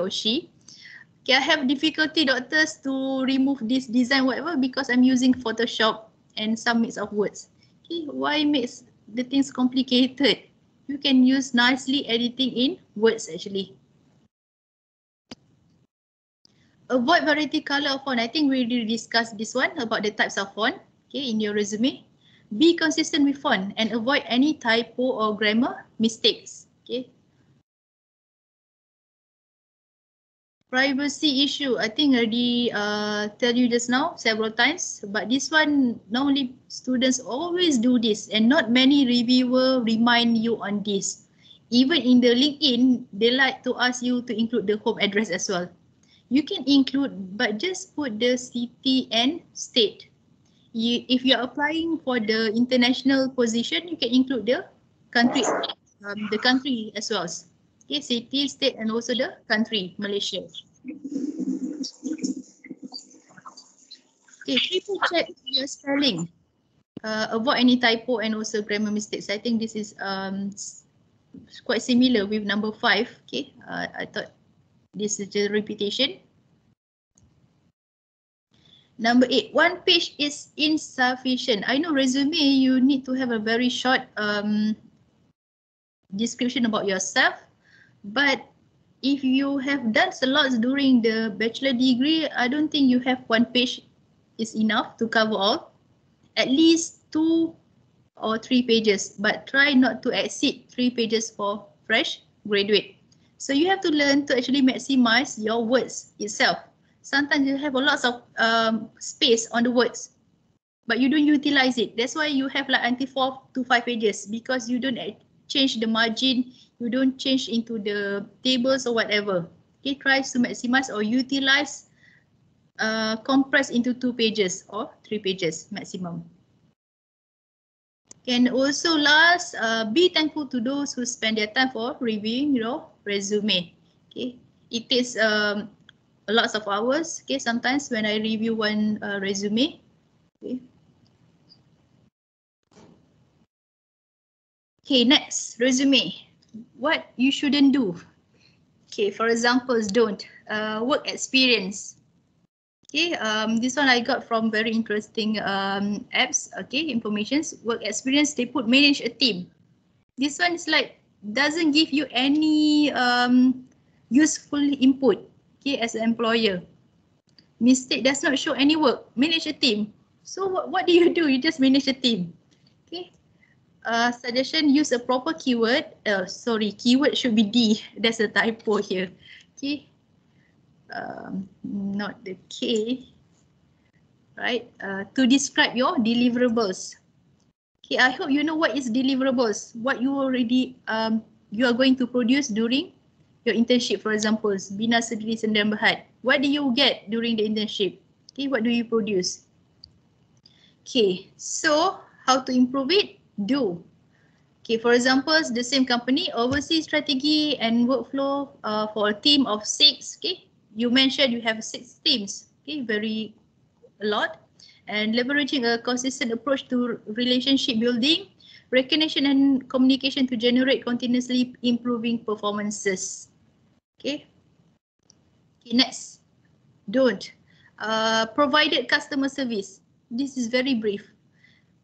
or she? Okay, I have difficulty, doctors, to remove this design, whatever, because I'm using Photoshop and some mix of words. Okay, why makes the things complicated? You can use nicely editing in words actually. Avoid variety color of font. I think we already discussed this one about the types of font, okay, in your resume. Be consistent with font and avoid any typo or grammar mistakes. Okay. Privacy issue, I think already tell you just now several times, but this one, normally students always do this and not many reviewer remind you on this. Even in the LinkedIn, they like to ask you to include the home address as well. You can include, but just put the city and state. If you're applying for the international position, you can include the country as well. Okay, city, state, and also the country, Malaysia. Okay, triple check your spelling. Avoid any typo and also grammar mistakes. I think this is quite similar with number 5. Okay, I thought this is a repetition. Number 8, one page is insufficient. I know resume, you need to have a very short description about yourself, but if you have done a lot during the bachelor degree, I don't think you have one page is enough to cover all. At least 2 or 3 pages, but try not to exceed 3 pages for fresh graduate. So you have to learn to actually maximize your words itself. Sometimes you have a lot of space on the words, but you don't utilize it. That's why you have like until 4 to 5 pages, because you don't change the margin, you don't change into the tables or whatever. Okay, try to maximize or utilize, compress into 2 pages or 3 pages maximum. And also last, be thankful to those who spend their time for reviewing your resume. Okay, it takes a lot of hours. Okay, sometimes when I review one resume. Okay. Okay, next, resume. What you shouldn't do. Okay, for examples, don't. Work experience. Okay, this one I got from very interesting apps. Okay, informations. Work experience, they put manage a team. This one is like, doesn't give you any useful input, okay, as an employer. Mistake does not show any work, manage a team. So what do? You just manage a team. Okay. Suggestion, use a proper keyword. Keyword should be D. There's a typo here. Okay. Not the K. Right. To describe your deliverables. Okay, I hope you know what is deliverables. What you already you are going to produce during your internship. For example, Bina Sediri Sendirian Berhad. What do you get during the internship? Okay, what do you produce? Okay, so how to improve it? Do. Okay, for example, the same company, overseas strategy and workflow for a team of 6. Okay, you mentioned you have 6 teams. Okay, very a lot. And leveraging a consistent approach to relationship building, recognition and communication to generate continuously improving performances. Okay. Okay, next. Don't. Provided customer service. This is very brief.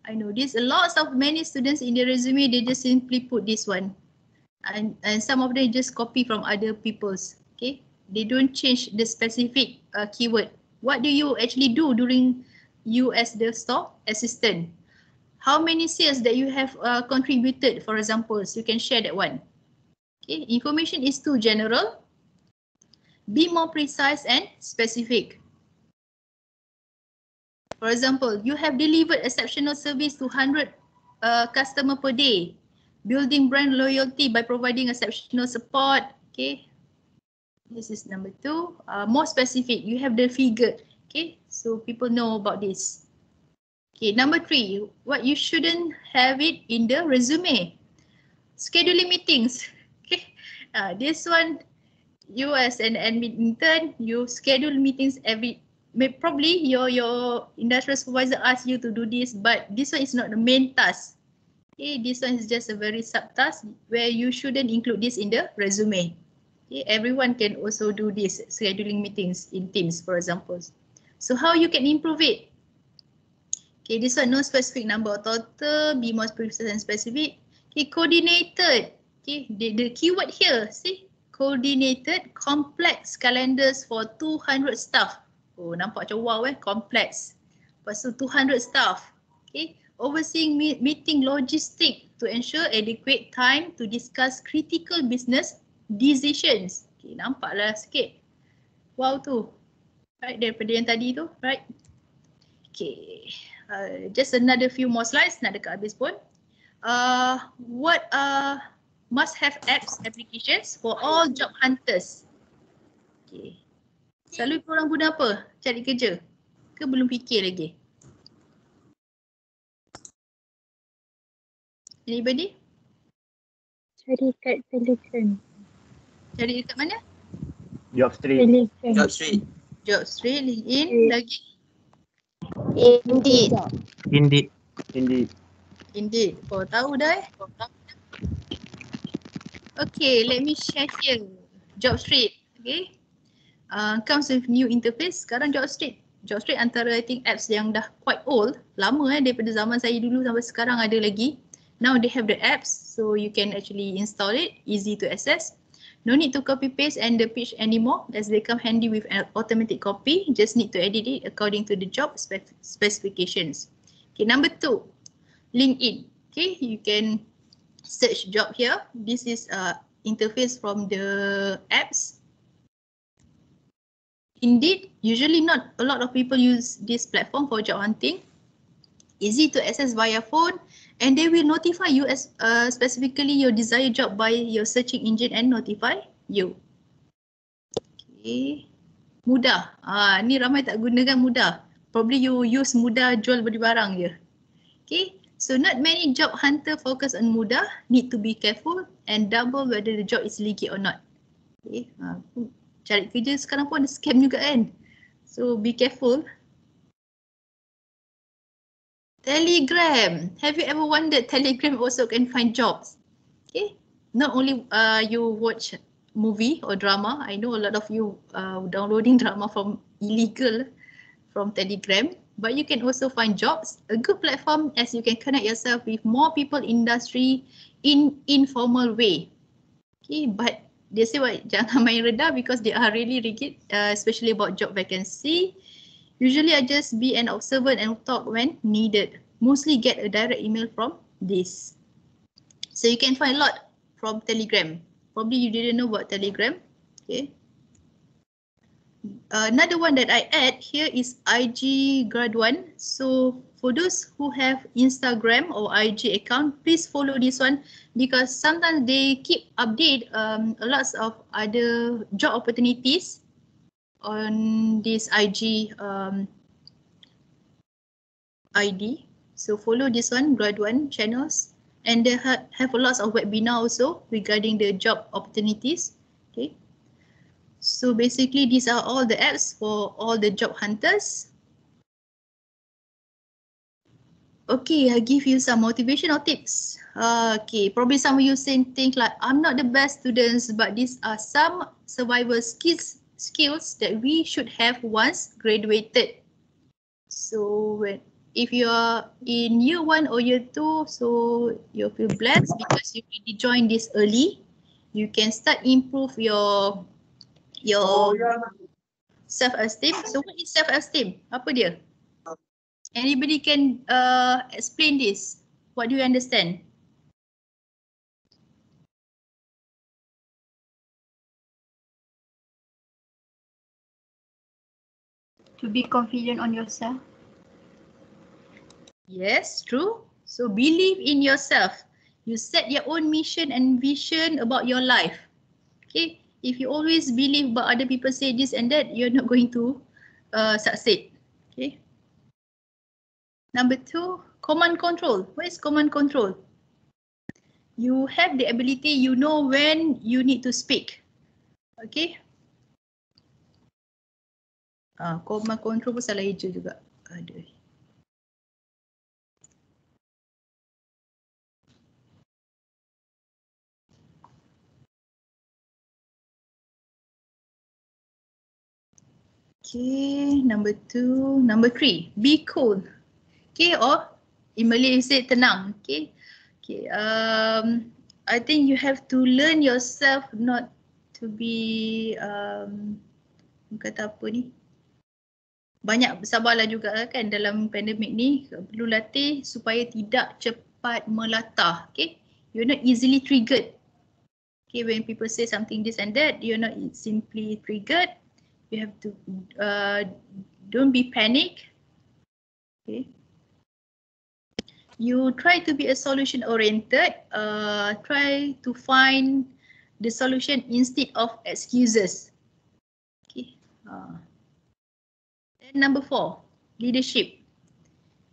I know this, a lot of many students in the resume, they just simply put this one. And some of them just copy from other people's. Okay. They don't change the specific keyword. What do you actually do during you as the store assistant? How many sales that you have contributed, for example, so you can share that one. Okay, information is too general. Be more precise and specific. For example, you have delivered exceptional service to 100 customer per day. Building brand loyalty by providing exceptional support. Okay. This is number 2. More specific, you have the figure. Okay, so people know about this. Okay, number 3, what you shouldn't have it in the resume. Scheduling meetings. Okay, this one, you as an admin intern, you schedule meetings probably your industrial supervisor asks you to do this, but this one is not the main task. Okay, this one is just a very sub-task where you shouldn't include this in the resume. Okay, everyone can also do this, scheduling meetings in Teams, for example. So how you can improve it? Okay, this one, no specific number or total, be more precise and specific. Okay, coordinated. Okay, the keyword here, see? Coordinated complex calendars for 200 staff. Oh, nampak macam wow complex. Lepas tu 200 staff. Okay, overseeing meeting logistic to ensure adequate time to discuss critical business decisions. Okay, nampaklah sikit. Wow tu. Right, daripada yang tadi tu, right? Okay, just another few more slides, nak dekat habis pun. What must have applications for all job hunters? Okay. Selalu korang guna apa? Cari kerja? Ke belum fikir lagi? Anybody? Cari kat Telegram. Cari dekat mana? Job street. Telegram. Job street. Job street, LinkedIn, lagi? Indeed. Indeed. Indeed. Indeed. Kau tahu dah Okay, let me share here. Job street, okay. Comes with new interface. Sekarang Job street. Job street antara I think apps yang dah quite old, lama daripada zaman saya dulu sampai sekarang ada lagi. Now they have the apps, so you can actually install it, easy to access. No need to copy paste and the page anymore as they come handy with an automatic copy. Just need to edit it according to the job specifications. Okay, number 2, LinkedIn. Okay, you can search job here. This is interface from the apps. Indeed, usually not a lot of people use this platform for job hunting. Easy to access via phone, and they will notify you as specifically your desired job by your searching engine and notify you. Okay, mudah. Ni ramai tak gunakan mudah. Probably you use mudah jual beli barang je. Okay, so not many job hunter focus on mudah. Need to be careful and double whether the job is legal or not. Okay, cari kerja sekarang pun ada scam juga kan. So be careful. Telegram. Have you ever wondered Telegram also can find jobs? Okay, not only you watch movie or drama. I know a lot of you downloading drama from illegal from Telegram, but you can also find jobs. A good platform as you can connect yourself with more people in industry in informal way. Okay, but they say what, jangan main redha because they are really rigid, especially about job vacancy. Usually I just be an observer and talk when needed. Mostly get a direct email from this. So you can find a lot from Telegram. Probably you didn't know about Telegram. Okay. Another one that I add here is IG Grad 1. So for those who have Instagram or IG account, please follow this one because sometimes they keep update a lot of other job opportunities on this IG ID. So follow this one, Grad 1 channels, and they have a lot of webinar also regarding the job opportunities. Okay. So basically these are all the apps for all the job hunters. Okay, I give you some motivational tips. Okay, probably some of you think like, I'm not the best students, but these are some survival skills that we should have once graduated. So if you are in year 1 or year 2, so you feel blessed because you really joined this early. You can start improve your self-esteem. So what is self-esteem? Apa dia? Anybody can explain this? What do you understand? To be confident on yourself. Yes, true. So believe in yourself. You set your own mission and vision about your life. Okay, if you always believe what other people say this and that, you're not going to succeed. Okay. Number 2, command control. What is command control? You have the ability, you know when you need to speak. Okay. Command control pun salah eja juga. Aduh. Okay, number 2. Number 3, be cool. Okay, or in Malay you say tenang. Okay. Okay, I think you have to learn yourself not to be, kata apa ni? Banyak bersabarlah juga kan dalam pandemik ni. Perlu latih supaya tidak cepat melatah. Okay, you're not easily triggered. Okay, when people say something this and that, you're not simply triggered. You have to, don't be panic. Okay. You try to be a solution oriented. Try to find the solution instead of excuses. Okay. And number 4, leadership.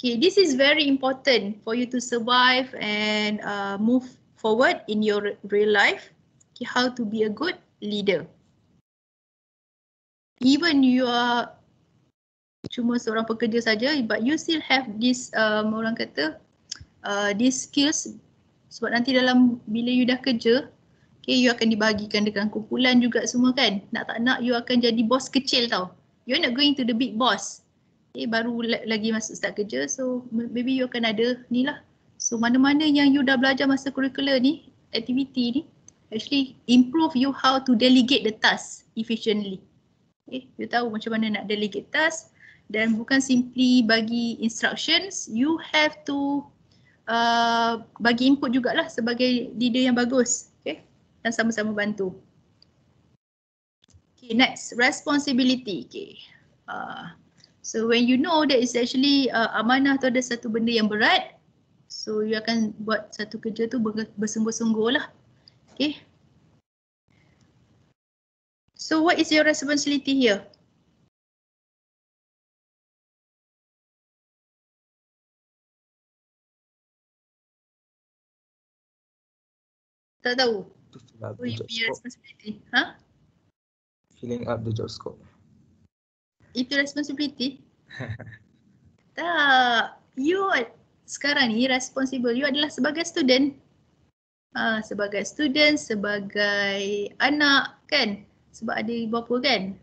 Okay, this is very important for you to survive and move forward in your real life. Okay, how to be a good leader. Even you are cuma seorang pekerja saja, but you still have this orang kata these skills, sebab nanti dalam bila you dah kerja, okay, you akan dibagikan dengan kumpulan juga semua kan. Nak tak nak you akan jadi bos kecil tau. You're not going to the big boss. Okay, baru lagi masuk start kerja, so maybe you akan ada ni lah. So mana-mana yang you dah belajar masa curricular ni, activity ni, actually improve you how to delegate the task efficiently. Okay, you tahu macam mana nak delegate task dan bukan simply bagi instructions, you have to bagi input jugalah sebagai leader yang bagus. Okay, dan sama-sama bantu. Okay, next, responsibility. Okay. So when you know that it's actually amanah tu ada satu benda yang berat, so you akan buat satu kerja tu bersungguh-sungguh lah. Okay. So what is your responsibility here? Tak tahu. To fill up What the you job punya scope. responsibility? Huh? Filling up the job scope. Itu responsibility? Tak. You sekarang ni responsible. You adalah sebagai student. Sebagai student, sebagai anak kan. Sebab ada ibu bapa kan.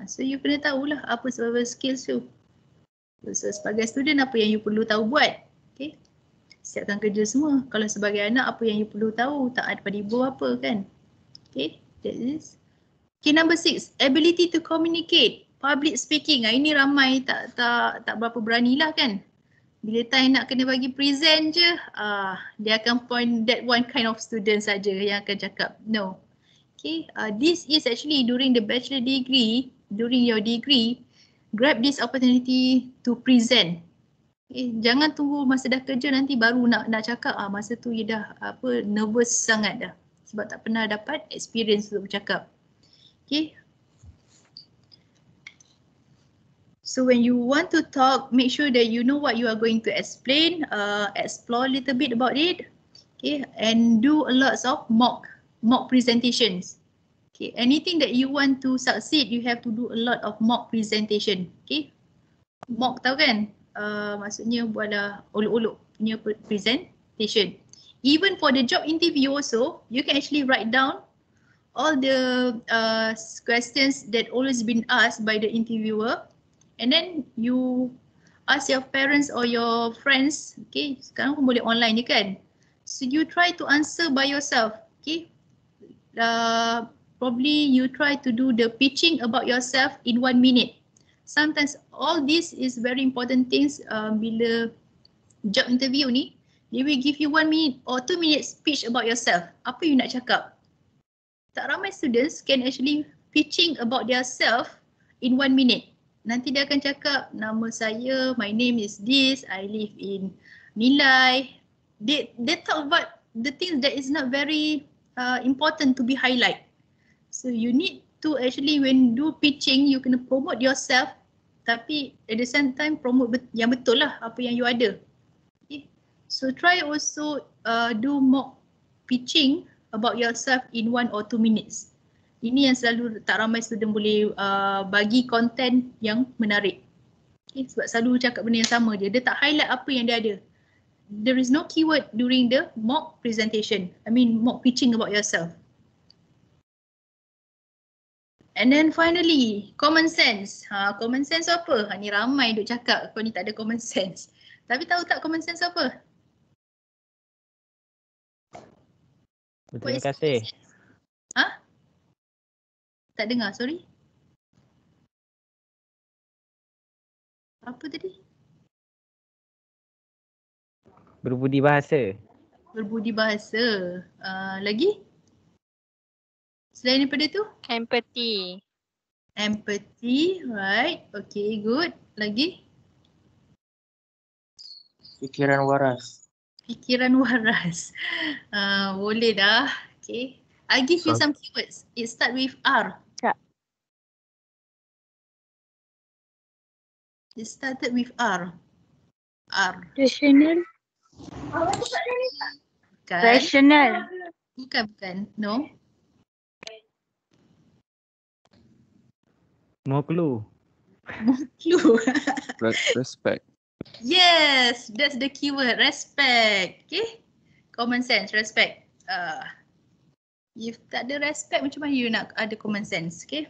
So you kena tahulah apa sebagai skills tu. So sebagai student apa yang you perlu tahu buat. Okay. Siapkan kerja semua. Kalau sebagai anak apa yang you perlu tahu. Taat pada ibu apa kan. Okay. That is. Okay, number 6. Ability to communicate. Public speaking. Ini ramai tak berapa beranilah kan. Bila time nak kena bagi present je, dia akan point that one kind of student saja yang akan cakap no. Okay, this is actually during the bachelor degree, during your degree, grab this opportunity to present. Okay, jangan tunggu masa dah kerja nanti baru nak cakap. Masa tu you dah nervous sangat dah sebab tak pernah dapat experience untuk bercakap. Okay. So when you want to talk, make sure that you know what you are going to explain, explore a little bit about it, okay, and do a lot of mock presentations. Okay, anything that you want to succeed, you have to do a lot of mock presentation. Okay, mock tahu kan? Maksudnya buatlah olok-olok punya presentation. Even for the job interview also, you can actually write down all the questions that always been asked by the interviewer. And then you ask your parents or your friends, okay, sekarang pun boleh online je kan. So you try to answer by yourself, okay. Probably you try to do the pitching about yourself in 1 minute. Sometimes all this is very important things bila job interview ni, they will give you 1 minute or 2 minutes speech about yourself. Apa you nak cakap? Tak ramai students can actually pitching about their self in 1 minute. Nanti dia akan cakap, nama saya, my name is this, I live in Nilai, they talk about the things that is not very important to be highlight. So you need to actually when do pitching, you kena promote yourself, tapi at the same time promote yang betul lah apa yang you ada. Okay. So try also do mock pitching about yourself in 1 or 2 minutes. Ini yang selalu tak ramai student boleh bagi content yang menarik. Okay, sebab selalu cakap benda yang sama je. Dia tak highlight apa yang dia ada. There is no keyword during the mock presentation. I mean mock pitching about yourself. And then finally, common sense. Common sense apa? Ni ramai duk cakap kau ni tak ada common sense. Tapi tahu tak common sense apa? Terima kasih. Tak dengar, sorry. Apa tadi? Berbudi bahasa. Berbudi bahasa. Lagi? Selain daripada tu? Empathy. Empathy, right. Okay, good. Lagi? Fikiran waras. Fikiran waras. Boleh dah. Okay. I give you some keywords. It start with R. It started with R. R. Rational. Bukan. Rational. Bukan. No. More clue. Clue. Respect. Yes, that's the keyword. Respect. Okay. Common sense, respect. If tak ada respect, macam mana you nak ada common sense? Okay.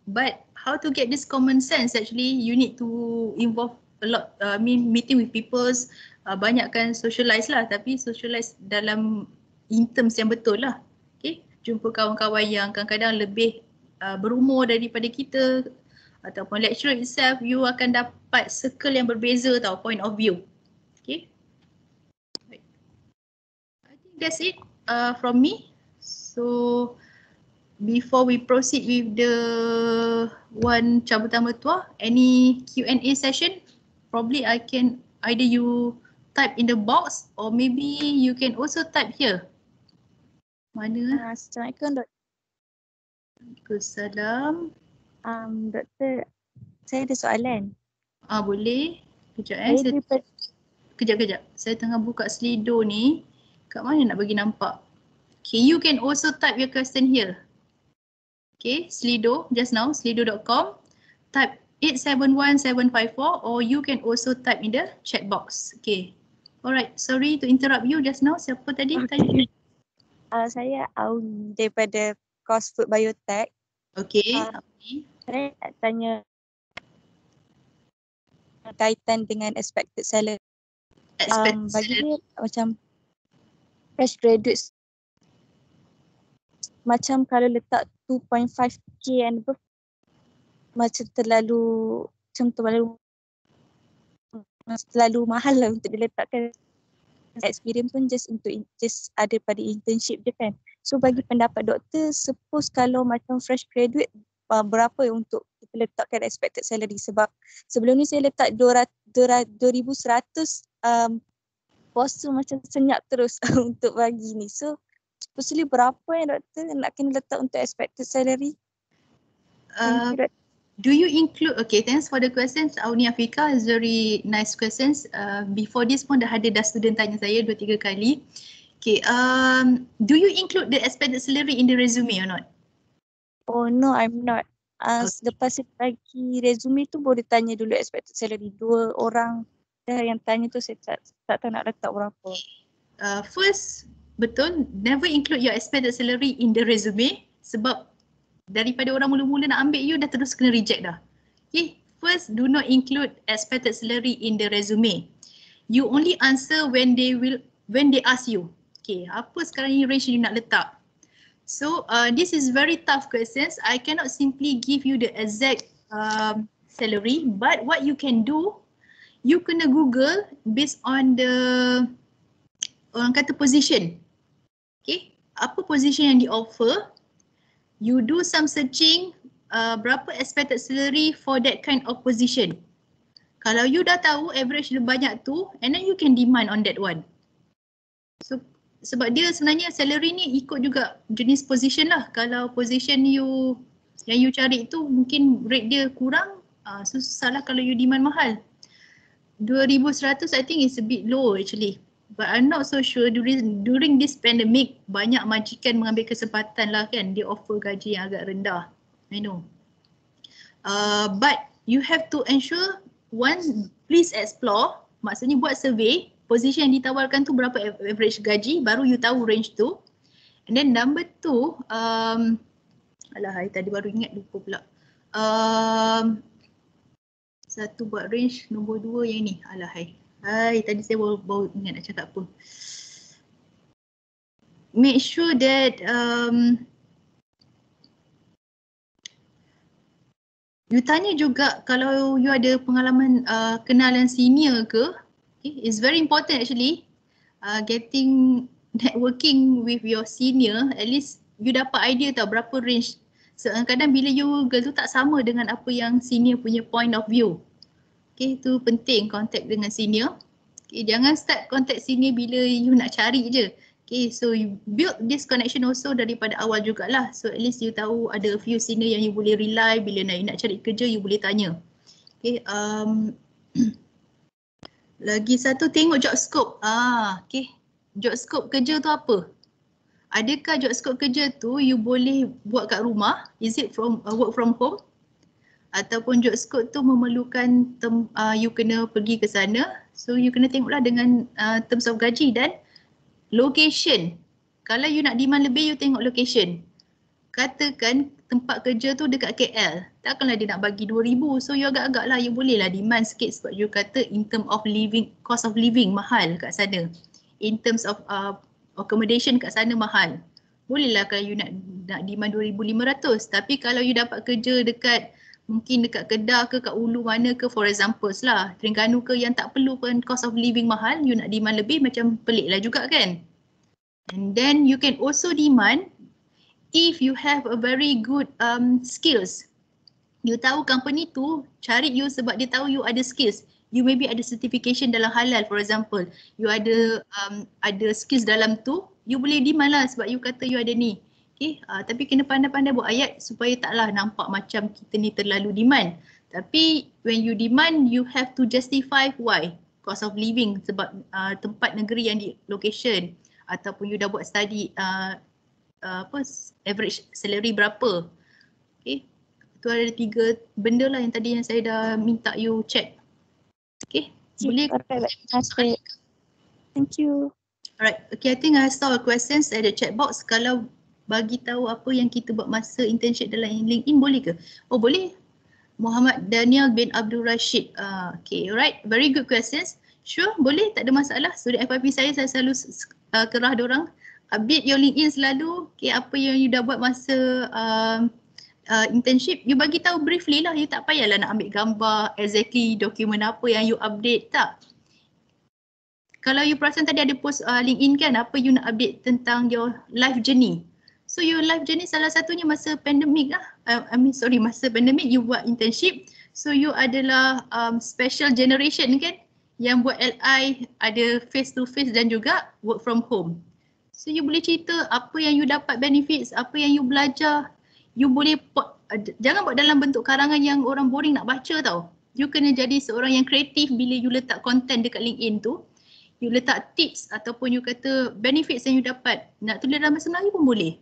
But how to get this common sense? Actually, you need to involve a lot. Meeting with peoples. Banyakkan socialize lah. Tapi socialize dalam in terms yang betul lah. Okay. Jumpa kawan-kawan yang kadang-kadang lebih berumur daripada kita. Ataupun lecturer itself, you akan dapat circle yang berbeza tau, point of view. Okay. I think that's it from me. So, before we proceed with the one cabutan mertua, any Q&A session, probably I can either you type in the box or maybe you can also type here. Mana? Assalamualaikum, Dok. Waalaikumsalam. Doktor, saya ada soalan. Boleh. Kejap Kejap. Saya tengah buka Slido ni. Kat mana nak bagi nampak? Okay, you can also type your question here. Okay, Slido, just now, slido.com. Type 871754 or you can also type in the chat box. Okay. Alright, sorry to interrupt you just now. Siapa tadi? Okay. Saya Auli daripada course Food Biotech. Okay. Saya nak tanya kaitan dengan expected salary. Bagi dia macam fresh graduates, macam kalau letak 2.5k and above, macam terlalu mahal lah untuk diletakkan. Experience pun just ada pada internship je kan. So bagi pendapat doktor, suppose kalau macam fresh graduate, berapa untuk kita letakkan expected salary? Sebab sebelum ni saya letak 2,100, bos tu macam senyap terus untuk bagi ni. So supposedly berapa yang doktor nak kena letak untuk expected salary? Do you include, okay, thanks for the questions. Auni Afika is very nice questions. Before this pun dah student tanya saya 2-3 kali. Okay, do you include the expected salary in the resume or not? Oh no, I'm not. Lepas saya bagi resume tu boleh tanya dulu expected salary. 2 orang dah yang tanya tu saya tak tahu nak letak berapa. First, betul, never include your expected salary in the resume sebab daripada orang mula-mula nak ambil you dah terus kena reject dah. Okay, first do not include expected salary in the resume. You only answer when they ask you. Okay, apa sekarang ni range you nak letak? So this is very tough questions. I cannot simply give you the exact salary, but what you can do, you kena Google based on the orang kata position. Okay, apa position yang di offer? You do some searching, berapa expected salary for that kind of position. Kalau you dah tahu average dia banyak tu, and then you can demand on that one. So sebab dia sebenarnya salary ni ikut juga jenis position lah. Kalau position you yang you cari tu mungkin rate dia kurang, susah lah kalau you demand mahal. 2,100 I think is a bit low actually. But I'm not so sure during this pandemic banyak majikan mengambil kesempatan lah kan, dia offer gaji yang agak rendah. I know. But you have to ensure, one, please explore, maksudnya buat survey, position yang ditawarkan tu berapa average gaji, baru you tahu range tu. And then number two, tadi baru ingat lupa pula. Satu buat range, nombor dua yang ni. Tadi saya baru ingat nak cakap apa. Make sure that you tanya juga kalau you ada pengalaman kenalan senior ke. Okay, it's very important actually. Getting networking with your senior, at least you dapat idea tau berapa range. So kadang bila you Google tu tak sama dengan apa yang senior punya point of view. Okay, tu penting contact dengan senior. Okay, jangan start contact senior bila you nak cari je. Okay, so you build this connection also daripada awal jugalah. So at least you tahu ada a few senior yang you boleh rely bila nak cari kerja, you boleh tanya. Okay, lagi satu tengok job scope. Okay, job scope kerja tu apa? Adakah job scope kerja tu you boleh buat kat rumah? Is it from work from home? Ataupun job scope tu memerlukan you kena pergi ke sana. So you kena tengoklah dengan terms of gaji dan location. Kalau you nak demand lebih, you tengok location. Katakan tempat kerja tu dekat KL, takkanlah dia nak bagi 2,000. So you agak-agak lah, you bolehlah demand sikit sebab you kata in term of living, cost of living mahal kat sana. In terms of accommodation kat sana mahal. Bolehlah kalau you nak demand 2,500. Tapi kalau you dapat kerja dekat mungkin dekat Kedah ke kat Ulu mana ke, for example lah, Terengganu ke yang tak perlu pun cost of living mahal, you nak demand lebih macam pelik lah juga kan. And then you can also demand if you have a very good skills. You tahu company tu cari you sebab dia tahu you ada skills. You maybe ada certification dalam halal, for example. You ada skills dalam tu, you boleh demand lah sebab you kata you ada ni. Okay, tapi kena pandai-pandai buat ayat supaya taklah nampak macam kita ni terlalu demand. Tapi when you demand, you have to justify why. Cost of living sebab tempat negeri yang di location, ataupun you dah buat study average salary berapa. Okay, tu ada 3 benda lah yang tadi yang saya dah minta you check. Okay, boleh? Thank you. Alright, okay, I think I saw questions at the chat box. Kalau bagi tahu apa yang kita buat masa internship dalam LinkedIn, boleh ke? Oh boleh. Muhammad Daniel bin Abdul Rashid. Okay, alright, very good questions. Sure, boleh, tak ada masalah. Student FYP saya selalu kerah diorang. Update your LinkedIn selalu. Okay, apa yang you dah buat masa internship, you bagi tahu briefly lah. You tak payahlah nak ambil gambar exactly dokumen apa yang you update, tak. Kalau you perasan tadi ada post LinkedIn kan, apa you nak update tentang your life journey. So your life journey salah satunya masa pandemik lah. Masa pandemik you buat internship. So you adalah special generation kan, yang buat LI ada face to face dan juga work from home. So you boleh cerita apa yang you dapat benefits, apa yang you belajar. You boleh jangan buat dalam bentuk karangan yang orang boring nak baca tau. You kena jadi seorang yang kreatif bila you letak content dekat LinkedIn tu. You letak tips ataupun you kata benefits yang you dapat. Nak tulis dalam bahasa Melayu pun boleh.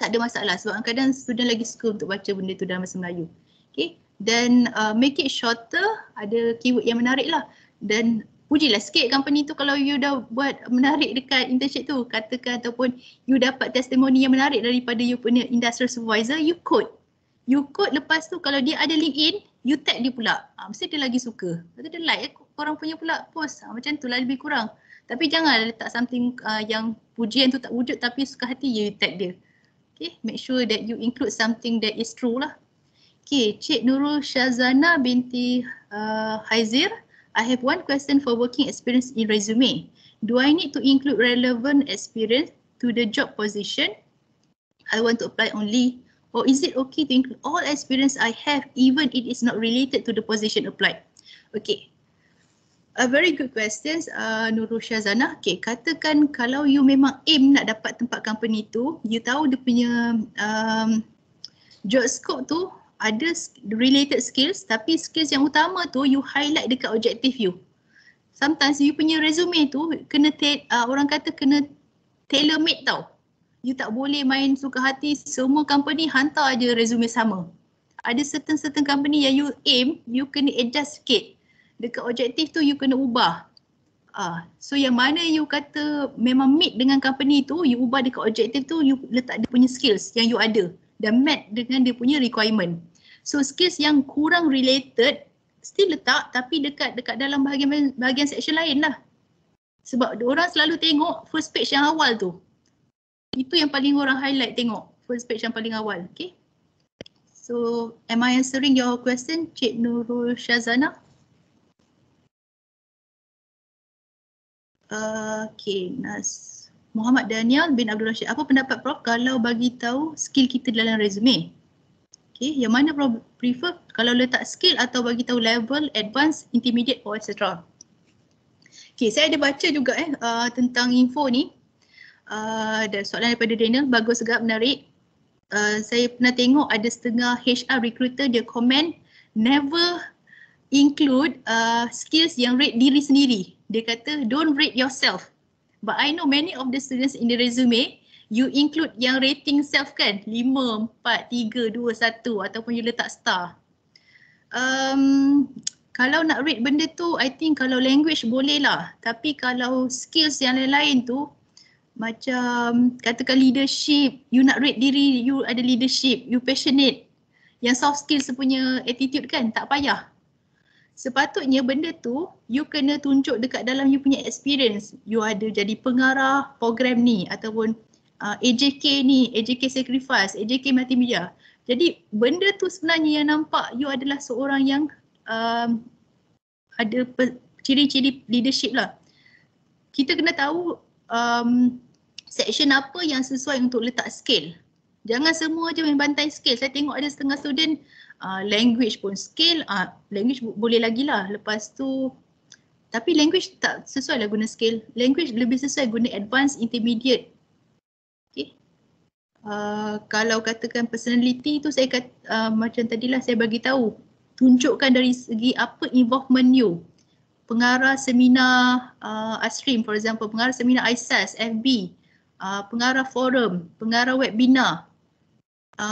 Tak ada masalah sebab kadang student lagi suka untuk baca benda tu dalam bahasa Melayu. Okay, dan make it shorter, ada keyword yang menarik lah. Dan pujilah sikit company tu kalau you dah buat menarik dekat internship tu. Katakan ataupun you dapat testimoni yang menarik daripada you punya industrial supervisor, you quote. You quote, lepas tu kalau dia ada LinkedIn, you tag dia pula. Mesti dia lagi suka. Lepas tu dia like korang punya pula post. Macam tu lah lebih kurang. Tapi jangan letak something yang pujian tu tak wujud tapi suka hati you tag dia. Okay, make sure that you include something that is true lah. Okay, Cik Nurul Shazana binti Haizir. I have one question for working experience in resume. Do I need to include relevant experience to the job position I want to apply only? Or is it okay to include all experience I have even it is not related to the position applied? Okay. A very good questions, Nurul Syazana. Okay, katakan kalau you memang aim nak dapat tempat company tu, you tahu dia punya job scope tu ada related skills, tapi skills yang utama tu you highlight dekat objective you. Sometimes you punya resume tu kena orang kata kena tailor made tau. You tak boleh main suka hati semua company hantar aja resume sama. Ada certain company yang you aim, you kena adjust sikit. Dekat objektif tu you kena ubah. So yang mana you kata memang meet dengan company tu, you ubah dekat objektif tu, you letak dia punya skills yang you ada dan match dengan dia punya requirement. So skills yang kurang related still letak tapi dekat dalam bahagian section lain lah. Sebab orang selalu tengok first page yang awal tu. Itu yang paling orang highlight tengok, first page yang paling awal. Okay. So am I answering your question, Cik Nurul Syazana? Okay, Muhammad Daniel bin Abdul Rashid. Apa pendapat Prof kalau bagi tahu skill kita dalam resume? Okay, yang mana Prof prefer kalau letak skill atau bagi tahu level, advanced, intermediate or etc. Okay, saya ada baca juga tentang info ni. Dan soalan daripada Daniel, bagus juga, menarik. Saya pernah tengok ada setengah HR recruiter dia komen never include skills yang rate diri sendiri. Dia kata don't rate yourself. But I know many of the students in the resume, you include yang rating self kan, 5, 4, 3, 2, 1 ataupun you letak star. Kalau nak rate benda tu, I think kalau language boleh lah. Tapi kalau skills yang lain-lain tu, macam katakan leadership, you nak rate diri you ada leadership, you passionate. Yang soft skills punya attitude kan, tak payah. Sepatutnya benda tu you kena tunjuk dekat dalam you punya experience. You ada jadi pengarah program ni ataupun AJK ni, AJK Sacrifice, AJK Multimedia. Jadi benda tu sebenarnya yang nampak you adalah seorang yang ada ciri-ciri leadership lah. Kita kena tahu section apa yang sesuai untuk letak skill. Jangan semua je main bantai skill. Saya tengok ada setengah student language pun skill, language boleh lagi lah. Lepas tu, tapi language tak sesuai lah guna skill. Language lebih sesuai guna advanced, intermediate. Okay. Kalau katakan personality tu saya kata, macam tadilah saya bagi tahu. Tunjukkan dari segi apa involvement you. Pengarah seminar ASRIM for example, pengarah seminar ISAS, FB, pengarah forum, pengarah webinar,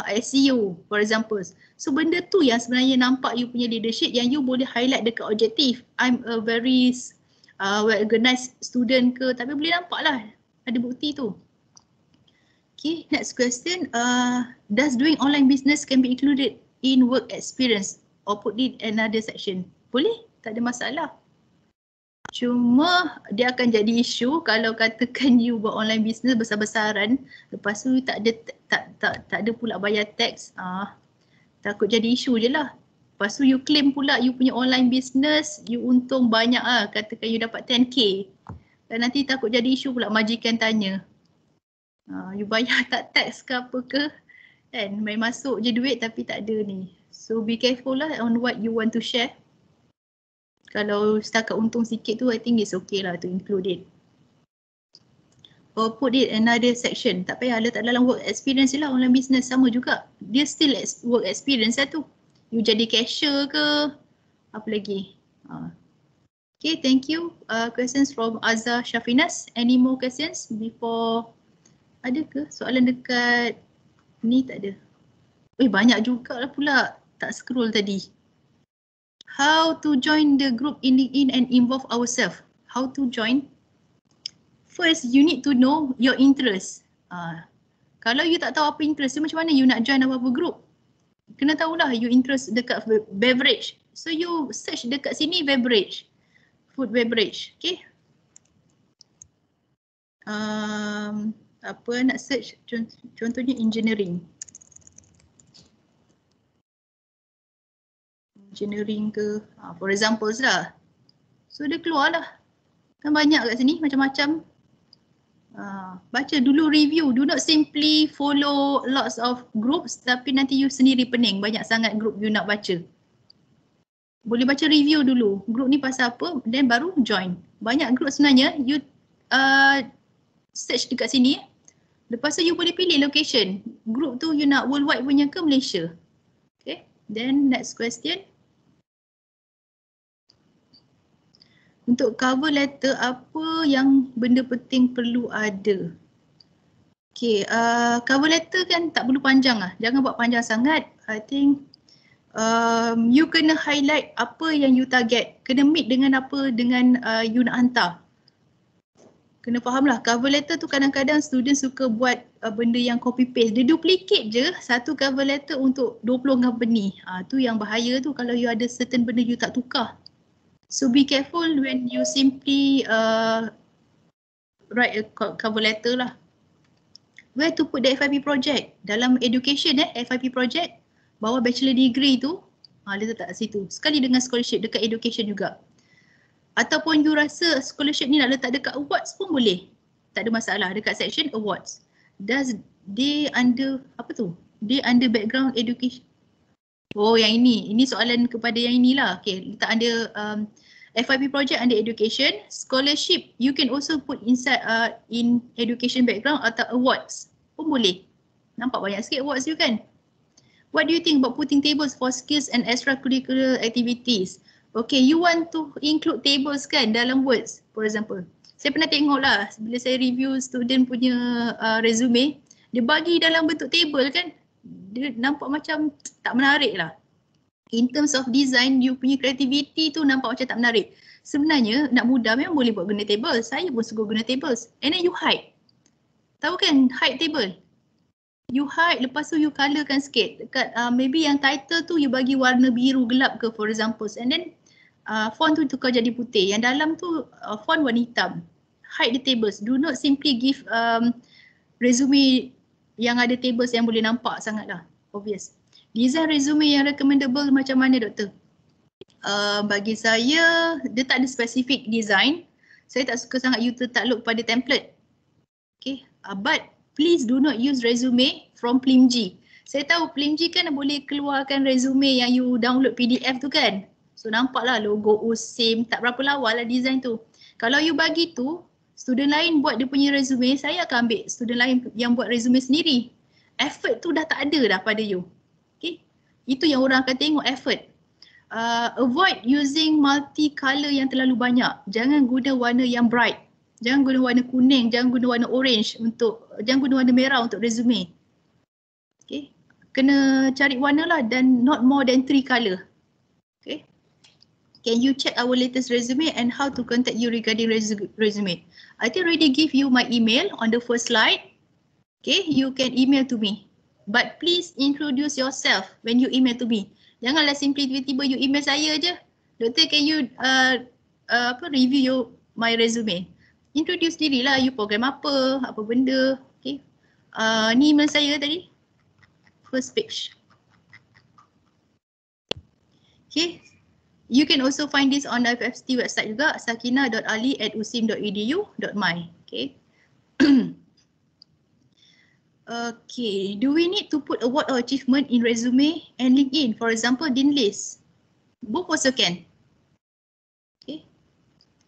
SEO for example. So benda tu yang sebenarnya nampak you punya leadership yang you boleh highlight dekat objektif. I'm a very well organized student ke, tapi boleh nampak lah ada bukti tu. Okay, next question. Does doing online business can be included in work experience or put it in another section? Boleh, tak ada masalah. Cuma dia akan jadi isu kalau katakan you buat online business besar-besaran, lepas tu tak ada pula bayar tax, takut jadi isu je lah. Lepas tu you claim pula you punya online business, you untung banyak lah, katakan you dapat 10k. Dan nanti takut jadi isu pula, majikan tanya. You bayar tak tax ke apa ke, kan, main masuk je duit tapi tak ada ni. So be careful lah on what you want to share. Kalau setakat untung sikit tu, I think it's okay lah to include it. Or put it another section. Tak payah letak dalam work experience je lah, online business sama juga. Dia still work experience lah tu. You jadi cashier ke, apa lagi. Okay, thank you. Questions from Azhar Shafinas. Any more questions before? Ada ke soalan dekat ni? Tak ada. Banyak juga lah pula. Tak scroll tadi. How to join the group in LinkedIn and involve ourselves? How to join? First, you need to know your interest. Kalau you tak tahu apa interest you, macam mana you nak join apa-apa group? Kena tahulah you interest dekat beverage. So you search dekat sini beverage. Food beverage. Okay. Apa nak search? Contohnya engineering. Engineering ke, for example lah. So dia keluar lah. Kan banyak kat sini macam-macam. Baca dulu review. Do not simply follow lots of groups tapi nanti you sendiri pening. Banyak sangat group you nak baca. Boleh baca review dulu. Group ni pasal apa, then baru join. Banyak group sebenarnya, you search dekat sini. Lepas tu you boleh pilih location. Group tu you nak worldwide punya ke Malaysia. Okay, then next question. Untuk cover letter, apa yang benda penting perlu ada? Okay, cover letter kan tak perlu panjang lah. Jangan buat panjang sangat. I think you kena highlight apa yang you target. Kena meet dengan apa dengan you nak hantar. Kena faham lah, cover letter tu kadang-kadang student suka buat benda yang copy paste. Dia duplicate je satu cover letter untuk 20 company. Tu yang bahaya tu kalau you ada certain benda you tak tukar. So be careful when you simply write a cover letter lah. Where to put the FIP project? Dalam education FIP project, bawah bachelor degree tu, letak kat situ. Sekali dengan scholarship dekat education juga. Ataupun you rasa scholarship ni nak letak dekat awards pun boleh. Tak ada masalah, dekat section awards. Does they under, apa tu? They under background education. Oh yang ini soalan kepada yang inilah. Okay, letak under FIP project under education. Scholarship you can also put inside in education background atau awards pun boleh. Nampak banyak sikit awards you kan. What do you think about putting tables for skills and extracurricular activities? Okay, you want to include tables kan dalam words, for example. Saya pernah tengok lah bila saya review student punya resume, dia bagi dalam bentuk table kan, dia nampak macam tak menarik lah. In terms of design, you punya creativity tu nampak macam tak menarik. Sebenarnya nak mudah memang boleh buat guna table. Saya pun suka guna tables. And then you hide. Tahu kan hide table? You hide, lepas tu you colourkan sikit. Dekat maybe yang title tu you bagi warna biru gelap ke for example. And then font tu tukar jadi putih. Yang dalam tu font warna hitam. Hide the tables. Do not simply give resume yang ada tables yang boleh nampak sangat lah. Obvious. Design resume yang recommendable macam mana doktor? Bagi saya, dia tak ada specific design. Saya tak suka sangat you tertakluk pada template. Okay, but please do not use resume from PlimG. Saya tahu PlimG kan boleh keluarkan resume yang you download PDF tu kan. So nampaklah logo USIM, tak berapa lawa lah design tu. Kalau you bagi tu, student lain buat dia punya resume, saya akan ambil student lain yang buat resume sendiri. Effort tu dah tak ada dah pada you. Okay, itu yang orang akan tengok effort. Avoid using multi-color yang terlalu banyak. Jangan guna warna yang bright. Jangan guna warna kuning, jangan guna warna orange jangan guna warna merah untuk resume. Okay, kena cari warna lah dan not more than 3 color. Okay, can you check our latest resume and how to contact you regarding resume? I think already give you my email on the first slide. Okay, you can email to me. But please introduce yourself when you email to me. Janganlah simply tiba-tiba you email saya je. Doktor, can you review my resume? Introduce dirilah, you program apa benda. Okay. Ni email saya tadi. First page. Okay. You can also find this on the FFST website juga, sakinah.ali@usim.edu.my. Okay. Okay, do we need to put award or achievement in resume and LinkedIn? For example, Dean List. Both also can. Okay.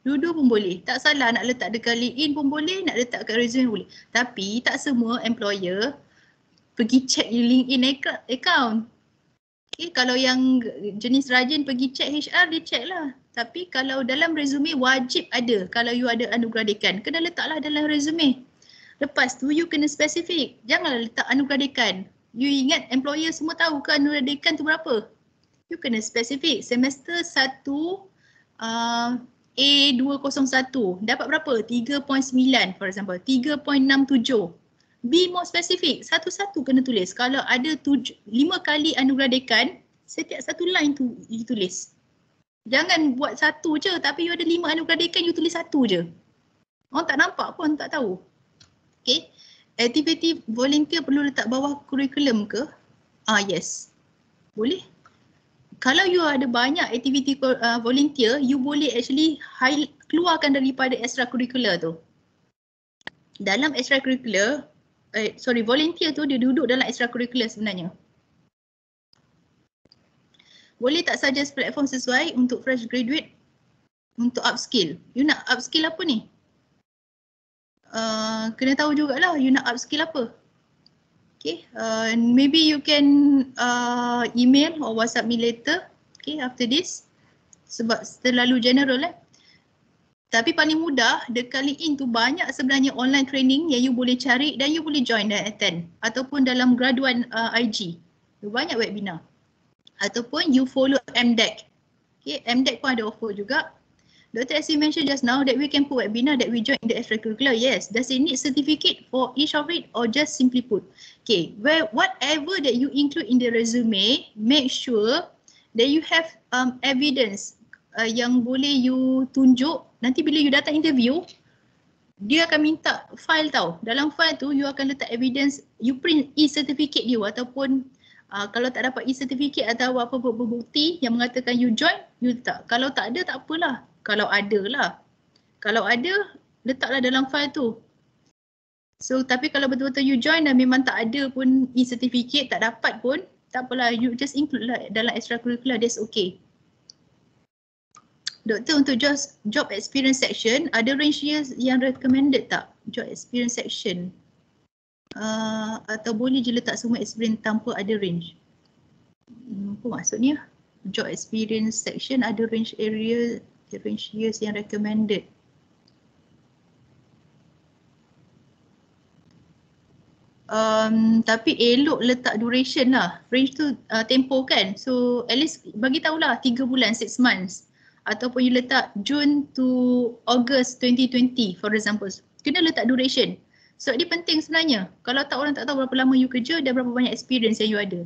Dua-dua pun boleh. Tak salah nak letak dekat LinkedIn pun boleh, nak letak kat resume boleh. Tapi tak semua employer pergi check your LinkedIn account. Okay, kalau yang jenis rajin pergi check HR, dia check lah. Tapi kalau dalam resume wajib ada. Kalau you ada anugerah dekan, kena letaklah dalam resume. Lepas tu you kena spesifik. Janganlah letak anugerah dekan. You ingat employer semua tahu ke anugerah dekan tu berapa? You kena spesifik. Semester 1 A201 dapat berapa? 3.9 for example. 3.67. Be more specific. Satu-satu kena tulis. Kalau ada 5 kali anugerah dekan, setiap satu line tu you tulis. Jangan buat satu je tapi you ada 5 anugerah dekan, you tulis satu je. Orang tak nampak pun, tak tahu. Okay, aktiviti volunteer perlu letak bawah kurikulum ke? Yes, boleh. Kalau you ada banyak aktiviti volunteer, you boleh actually keluarkan daripada extracurricular tu. Dalam extracurricular, volunteer tu dia duduk dalam extracurricular sebenarnya. boleh tak suggest platform sesuai untuk fresh graduate untuk upskill? You nak upskill apa ni? Kena tahu jugalah you nak upskill apa. Okay, maybe you can email or WhatsApp me later, okay, after this. Sebab terlalu general Tapi paling mudah, dekat LinkedIn tu banyak sebenarnya online training yang you boleh cari dan you boleh join dan attend. Ataupun dalam graduan IG, banyak webinar. Ataupun you follow MDEC. Okay, MDEC pun ada offer juga. Dr. as you mentioned just now that we can put webinar that we join in the extracurricular. Yes, does it need certificate for each of it or just simply put? Okay, whatever that you include in the resume, make sure that you have evidence yang boleh you tunjuk. Nanti bila you datang interview, dia akan minta file tau. Dalam file tu you akan letak evidence, you print e-certificate you ataupun kalau tak dapat e-certificate atau apa bukti yang mengatakan you join, you letak. Kalau tak ada tak apalah. Kalau ada lah. Kalau ada, letaklah dalam file tu. So tapi kalau betul-betul you join dan memang tak ada pun e-certificate, tak dapat pun, tak apalah, you just include lah dalam extracurricular, that's okay. Doktor, untuk job experience section, ada range years yang recommended tak? Job experience section. Atau boleh je letak semua experience tanpa ada range? Apa maksudnya? Job experience section ada range area, range years yang recommended. Tapi elok letak duration lah. Range tu tempoh kan. So at least bagi tahulah 3 bulan, 6 months. Ataupun you letak June to August 2020 for example. Kena letak duration. So dia penting sebenarnya. Kalau tak, orang tak tahu berapa lama you kerja dan berapa banyak experience yang you ada.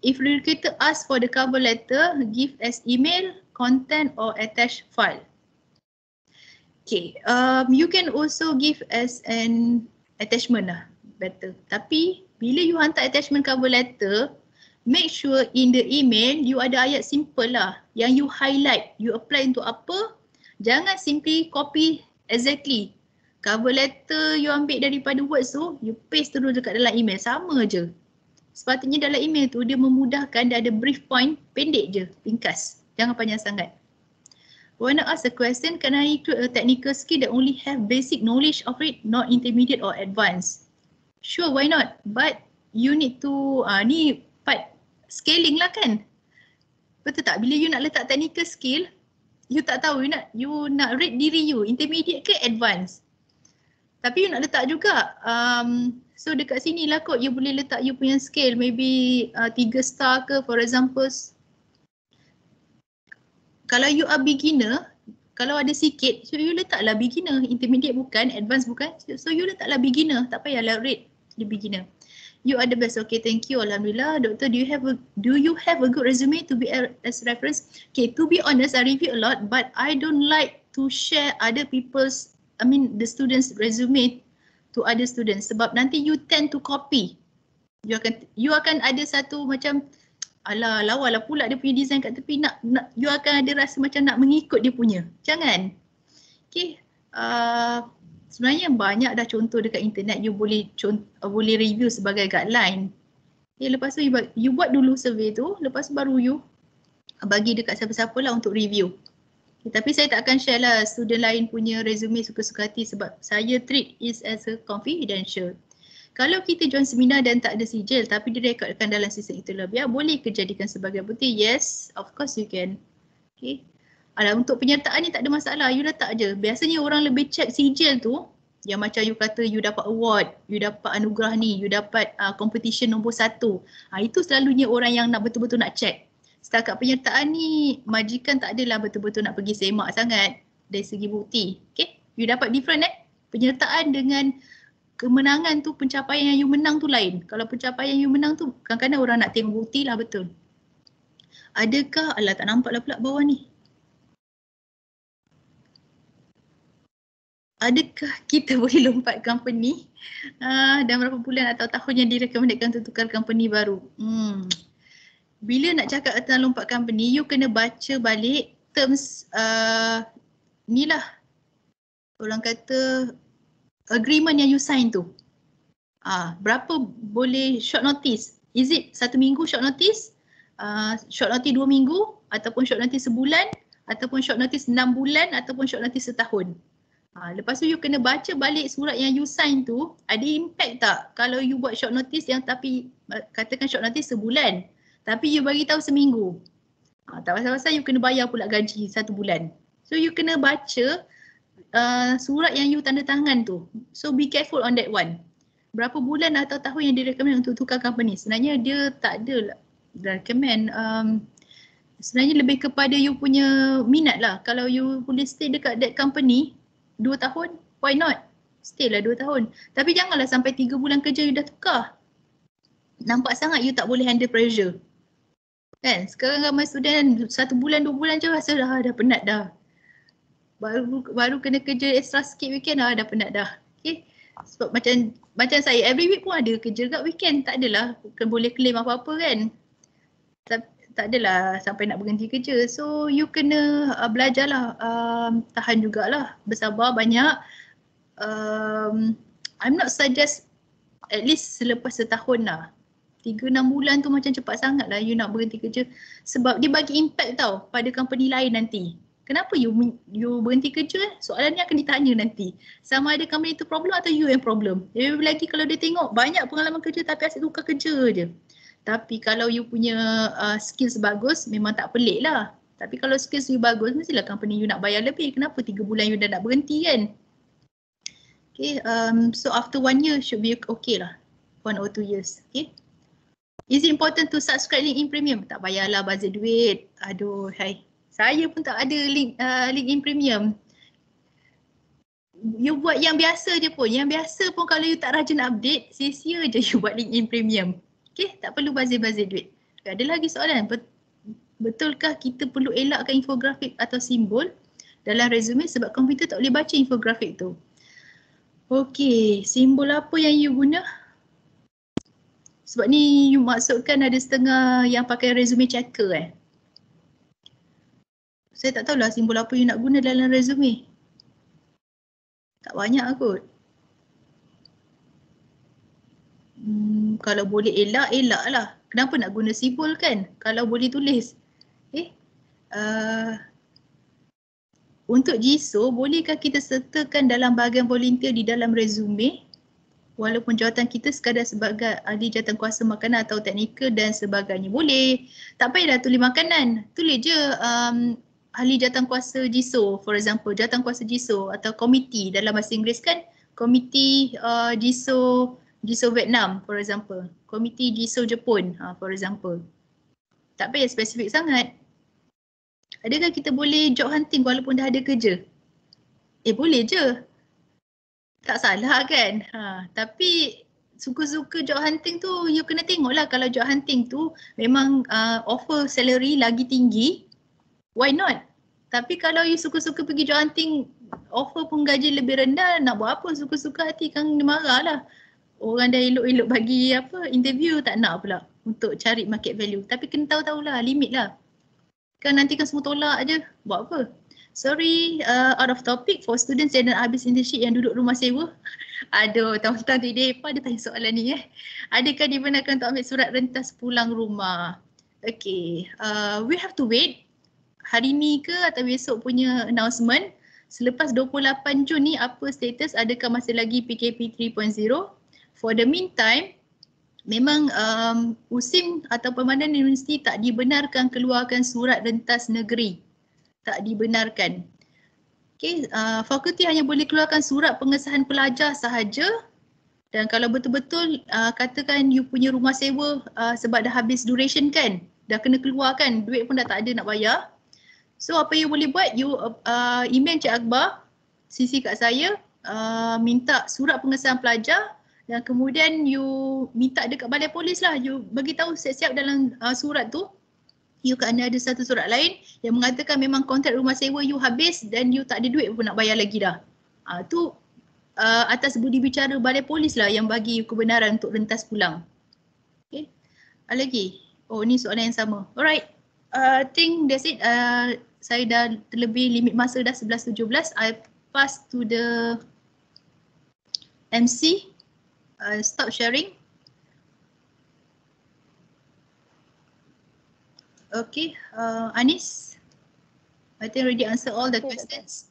If recruiter ask for the cover letter, give as email, content or attached file. Okay, you can also give as an attachment lah, better. Tapi bila you hantar attachment cover letter, make sure in the email you ada ayat simple lah yang you highlight, you apply untuk apa. Jangan simply copy exactly. Cover letter you ambil daripada words tu, you paste terus dekat dalam email, sama je. Sepatutnya dalam email tu dia memudahkan, dia ada brief point, pendek je, ringkas. Jangan panjang sangat. When I ask a question, can I include a technical skill that only have basic knowledge of it, not intermediate or advanced? Sure, why not? But you need to, ni part scaling lah kan? Betul tak? Bila you nak letak technical skill, you tak tahu, you nak rate diri you, intermediate ke advanced? Tapi you nak letak juga, so dekat sini lah kot you boleh letak you punya scale, maybe 3 star ke for example. Kalau you are beginner, kalau ada sikit, so you letaklah beginner, intermediate bukan, advanced bukan, so you letaklah beginner, tak payahlah rate the beginner. You are the best. Okay, thank you. Alhamdulillah. Doctor, do you have a good resume to be as reference? Okay, to be honest, I review a lot, but I don't like to share other people's, the students' resume to other students sebab nanti you tend to copy. You akan ada satu macam alah lawa lah pula dia punya design kat tepi, nak you akan ada rasa macam nak mengikut dia punya. Jangan. Okay. Sebenarnya banyak dah contoh dekat internet, you boleh review sebagai guideline. Okay, lepas tu you buat dulu survey tu, lepas tu baru you bagi dekat siapa-siapa lah untuk review. Okay, tapi saya tak akan share lah student lain punya resume suka-suka hati sebab saya treat it as a confidential. Kalau kita join seminar dan tak ada sijil tapi direkodkan dalam sistem itulah, biar boleh ke jadikan sebagai bukti? Yes, of course you can. Okay. Untuk penyertaan ni tak ada masalah, you letak je. Biasanya orang lebih check sijil tu, yang macam you kata you dapat award, you dapat anugerah ni, you dapat competition nombor 1. Itu selalunya orang yang nak betul-betul nak check. Setakat penyertaan ni, majikan tak adalah betul-betul nak pergi semak sangat dari segi bukti. Okay, you dapat different penyertaan dengan kemenangan tu, pencapaian yang you menang tu lain. Kalau pencapaian you menang tu, kadang-kadang orang nak tengok bukti lah, betul. Adakah, alah tak nampak lah pula bawah ni. Adakah kita boleh lompat company dan berapa bulan atau tahun yang direkomendkan untuk tukar company baru? Bila nak cakap tentang lompat company, you kena baca balik terms ni lah. Orang kata agreement yang you sign tu. Berapa boleh short notice? Is it 1 minggu short notice? short notice 2 minggu ataupun short notice sebulan ataupun short notice 6 bulan ataupun short notice setahun. Lepas tu you kena baca balik surat yang you sign tu, ada impact tak kalau you buat short notice yang tapi katakan short notice sebulan tapi you bagi tahu seminggu. Tak pasal-pasal you kena bayar pula gaji 1 bulan. So you kena baca surat yang you tanda tangan tu. So be careful on that one. Berapa bulan atau tahun yang direkomend untuk tukar company? Sebenarnya dia tak ada recommend. Sebenarnya lebih kepada you punya minat lah. Kalau you boleh stay dekat that company 2 tahun, why not? Stay lah 2 tahun. Tapi janganlah sampai 3 bulan kerja you dah tukar. Nampak sangat you tak boleh handle pressure. Kan? Sekarang ramai student 1 bulan 2 bulan je rasa dah penat dah. Baru kena kerja extra sikit weekend dah penat dah. Okay? Sebab macam saya every week pun ada kerja kat weekend. Tak adalah boleh claim apa-apa kan. Tak adalah sampai nak berhenti kerja. So you kena belajarlah, tahan jugalah, bersabar banyak. I'm not suggest at least selepas setahun lah. 3-6 bulan tu macam cepat sangat lah you nak berhenti kerja. Sebab dia bagi impact tau pada company lain nanti. Kenapa you berhenti kerja? Soalan ni akan ditanya nanti. Sama ada company tu problem atau you yang problem. Lebih lagi kalau dia tengok banyak pengalaman kerja tapi asyik tukar kerja je. Tapi kalau you punya skills bagus, memang tak pelik lah. Tapi kalau skills you bagus, mestilah company you nak bayar lebih. Kenapa 3 bulan you dah nak berhenti kan? Okay, so after 1 year should be okay lah. 1 or 2 years, okay? Is it important to subscribe LinkedIn Premium? Tak payahlah bazir duit. Aduh, hai. Saya pun tak ada LinkedIn Premium. You buat yang biasa je pun. Yang biasa pun kalau you tak rajin update, sia-sia je you buat LinkedIn Premium. Okay, tak perlu bazir-bazir duit. Ada lagi soalan, betulkah kita perlu elakkan infografik atau simbol dalam resume sebab komputer tak boleh baca infografik tu? Okay, simbol apa yang you guna? Sebab ni you maksudkan ada setengah yang pakai resume checker Saya tak tahulah simbol apa you nak guna dalam resume. Tak banyak kot. Kalau boleh elak lah. Kenapa nak guna simbol kan? Kalau boleh tulis. Untuk GISO, bolehkah kita sertakan dalam bahagian volunteer di dalam resume walaupun jawatan kita sekadar sebagai ahli jawatankuasa makanan atau teknikal dan sebagainya? Boleh. Tak payahlah tulis makanan. Tulis je ahli jawatankuasa GISO, for example, jawatankuasa GISO atau komiti dalam bahasa Inggeris kan? Komiti GISO Vietnam, for example. Komiti GISO Jepun, for example. Tak payah spesifik sangat. Adakah kita boleh job hunting walaupun dah ada kerja? Boleh je. Tak salah kan? Tapi suka-suka job hunting tu you kena tengoklah. Kalau job hunting tu memang offer salary lagi tinggi, why not? Tapi kalau you suka-suka pergi job hunting, offer pun gaji lebih rendah, nak buat apa? Suka-suka hati kan dia marah lah. Orang dah elok-elok bagi interview tak nak pula untuk cari market value. Tapi kena tahu-tahulah, limit lah. Kan nanti kan semua tolak je, buat apa? Sorry, out of topic for students yang dah habis internship yang duduk rumah sewa. Aduh, tahun-tahun di depan dia tanya soalan ni Adakah dibenarkan untuk ambil surat rentas pulang rumah? Okay, we have to wait. Hari ni ke atau besok punya announcement. Selepas 28 Jun ni apa status, adakah masih lagi PKP 3.0? For the meantime, memang USIM atau Pemandangan Universiti tak dibenarkan keluarkan surat rentas negeri. Tak dibenarkan. Okay, fakulti hanya boleh keluarkan surat pengesahan pelajar sahaja. Dan kalau betul-betul katakan you punya rumah sewa sebab dah habis duration kan, dah kena keluarkan, duit pun dah tak ada nak bayar. So apa you boleh buat, you email Cik Akbar, CC kat saya, minta surat pengesahan pelajar dan kemudian you minta dekat balai polis lah, you bagi tahu siap-siap dalam surat tu you kena ada satu surat lain yang mengatakan memang kontrak rumah sewa you habis dan you tak ada duit pun nak bayar lagi dah. Tu atas budi bicara balai polis lah yang bagi you kebenaran untuk rentas pulang. Okay, lagi? Oh ni soalan yang sama. Alright, I think that's it. Saya dah terlebih limit masa dah 11.17. I pass to the MC. Stop sharing. Okay, Anis, I think already answered all the Okay, questions.